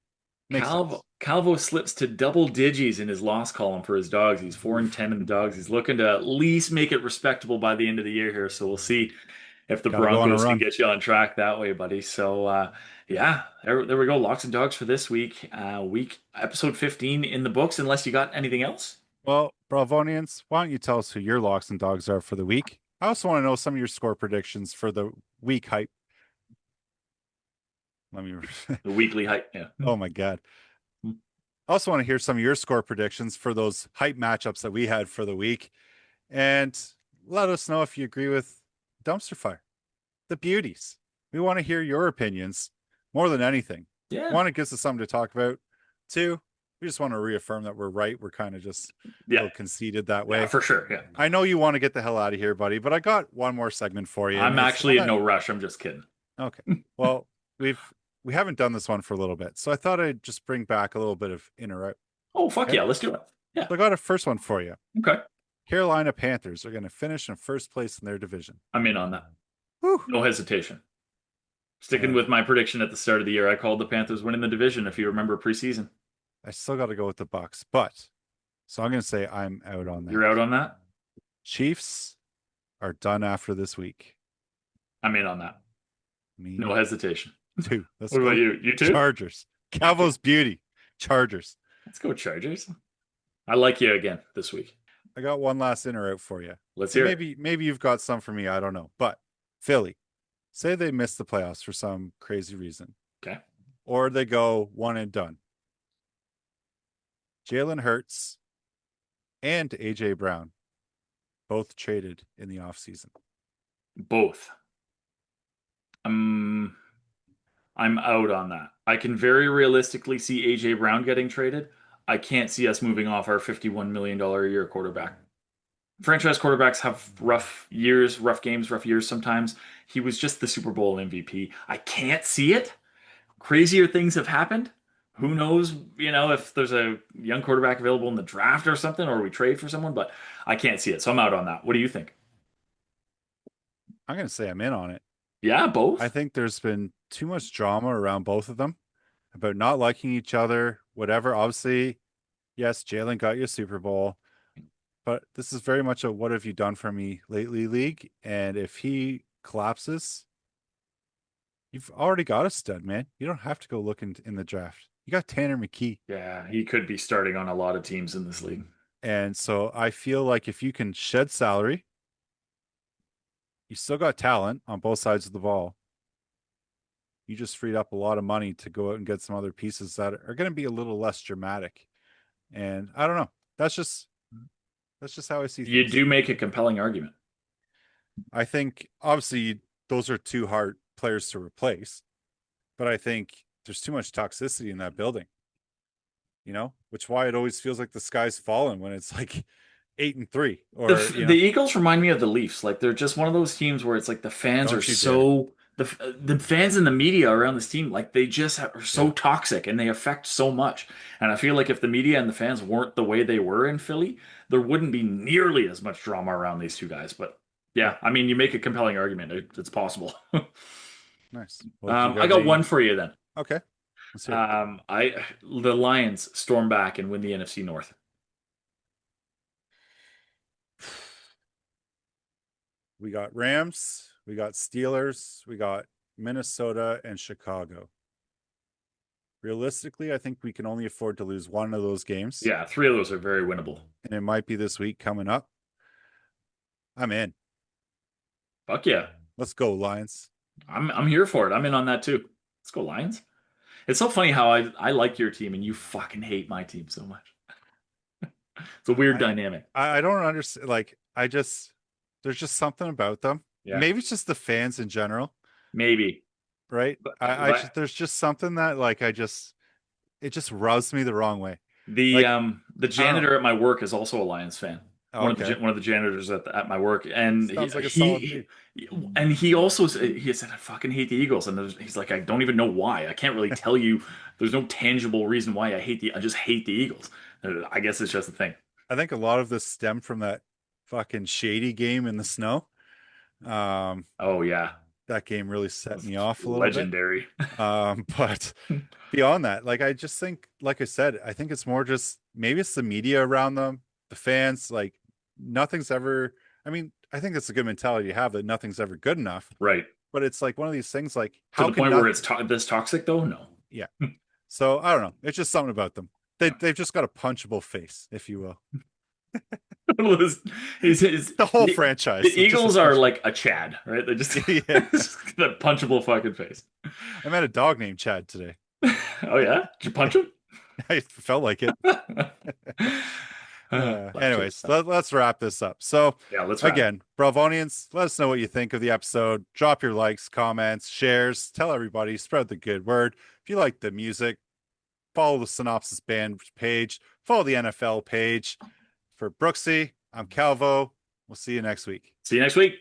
Makes sense. Calvo slips to double digits in his loss column for his dogs. He's 4-10 in the dogs. He's looking to at least make it respectable by the end of the year here. So we'll see if the Got to go on a Broncos can run. get you on track that way, buddy. So yeah, there we go. Locks and dogs for this week. Week episode 15 in the books. Unless you got anything else. Well, Bralvonians, why don't you tell us who your locks and dogs are for the week? I also want to know some of your score predictions for the week hype. Let me. The weekly hype. Yeah. Oh my God. I also want to hear some of your score predictions for those hype matchups that we had for the week. And let us know if you agree with Dumpster Fire, the beauties. We want to hear your opinions more than anything. Yeah. One, it gives us something to talk about. Two, we just want to reaffirm that we're right. We're kind of just a Yeah. little conceited that way. Yeah, for sure. Yeah. I know you want to get the hell out of here, buddy, but I got one more segment for you. I'm actually in no rush. I'm just kidding. Okay. Well, we haven't done this one for a little bit, so I thought I'd just bring back a little bit of in or out. Oh, fuck Okay? yeah. Let's do it. Yeah. So I got a first one for you. Okay. Carolina Panthers are going to finish in first place in their division. I'm in on that. Whew. No hesitation. Sticking And with my prediction at the start of the year, I called the Panthers winning the division, if you remember preseason. I still got to go with the Bucks, but so I'm going to say I'm out on that. You're out on that? Chiefs are done after this week. I'm in on that. Me No hesitation. too. Let's What go. about you? You too? Chargers. Calvo's beauty. Chargers. Let's go Chargers. I like you again this week. I got one last in or out for you. Let's And hear it. maybe you've got some for me. I don't know. But Philly, say they miss the playoffs for some crazy reason, Okay. or they go one and done. Jalen Hurts and AJ Brown both traded in the offseason. Both. I'm out on that. I can very realistically see AJ Brown getting traded. I can't see us moving off our $51 million a year quarterback. Franchise quarterbacks have rough years, rough games, rough years sometimes. He was just the Super Bowl MVP. I can't see it. Crazier things have happened. Who knows, if there's a young quarterback available in the draft or something, or we trade for someone, but I can't see it. So I'm out on that. What do you think? I'm going to say I'm in on it. Yeah, both. I think there's been too much drama around both of them about not liking each other, whatever. Obviously, yes, Jalen got you a Super Bowl, but this is very much a what have you done for me lately league. And if he collapses, you've already got a stud, man. You don't have to go look in the draft. You got Tanner McKee. Yeah, he could be starting on a lot of teams in this league. And so I feel like if you can shed salary, you still got talent on both sides of the ball. You just freed up a lot of money to go out and get some other pieces that are going to be a little less dramatic. And I don't know. That's just how I see things. You do make a compelling argument. I think obviously those are two hard players to replace, but I think there's too much toxicity in that building. Which why it always feels like the sky's fallen when it's like 8-3 or The Eagles remind me of the Leafs. Like they're just one of those teams where it's like the fans Don't are you so the fans and the media around this team, like they just are so toxic and they affect so much. And I feel like if the media and the fans weren't the way they were in Philly, there wouldn't be nearly as much drama around these two guys. But yeah, I mean, you make a compelling argument. It's possible. Nice. Well, I got one for you then. Okay. Let's hear it. The Lions storm back and win the NFC North. We got Rams, we got Steelers, we got Minnesota and Chicago. realistically, I think we can only afford to lose one of those games. Yeah, 3 of those are very winnable. And it might be this week coming up. I'm in. Fuck yeah. Let's go, Lions. I'm here for it. I'm in on that too. Let's go Lions. It's so funny how I like your team and you fucking hate my team so much. It's a weird dynamic. I don't understand. Like, there's just something about them. Yeah. Maybe it's just the fans in general, Maybe. right? There's just something that it just rubs me the wrong way. The Like, the janitor at my work is also a Lions fan. oh, okay. One of the janitors at my work, and Sounds like a solid he, dude. and he also he said I fucking hate the Eagles, and he's like I don't even know why. I can't really tell you. There's no tangible reason why I just hate the Eagles. I guess it's just a thing. I think a lot of this stemmed from that fucking shady game in the snow. Oh yeah, That game really set me off a little legendary. bit. But beyond that, like I just think, like I said, I think it's more just maybe it's the media around them, the fans. Like nothing's ever. I mean, I think it's a good mentality to have that nothing's ever good enough. Right. But it's like one of these things. Like To the point where it's this toxic though. No. Yeah. So I don't know. It's just something about them. They've just got a punchable face, if you will. The whole franchise. The Eagles are like a Chad, right? They just that punchable fucking face. I met a dog named Chad today. Oh yeah, did you punch him? I felt like it. Anyways, let's wrap this up. So yeah, let's again, Bralvonians, let us know what you think of the episode. Drop your likes, comments, shares, tell everybody, spread the good word. If you like the music, follow the Synopsis band page, follow the NFL page. For Brooksee, I'm Calvo. We'll see you next week. See you next week.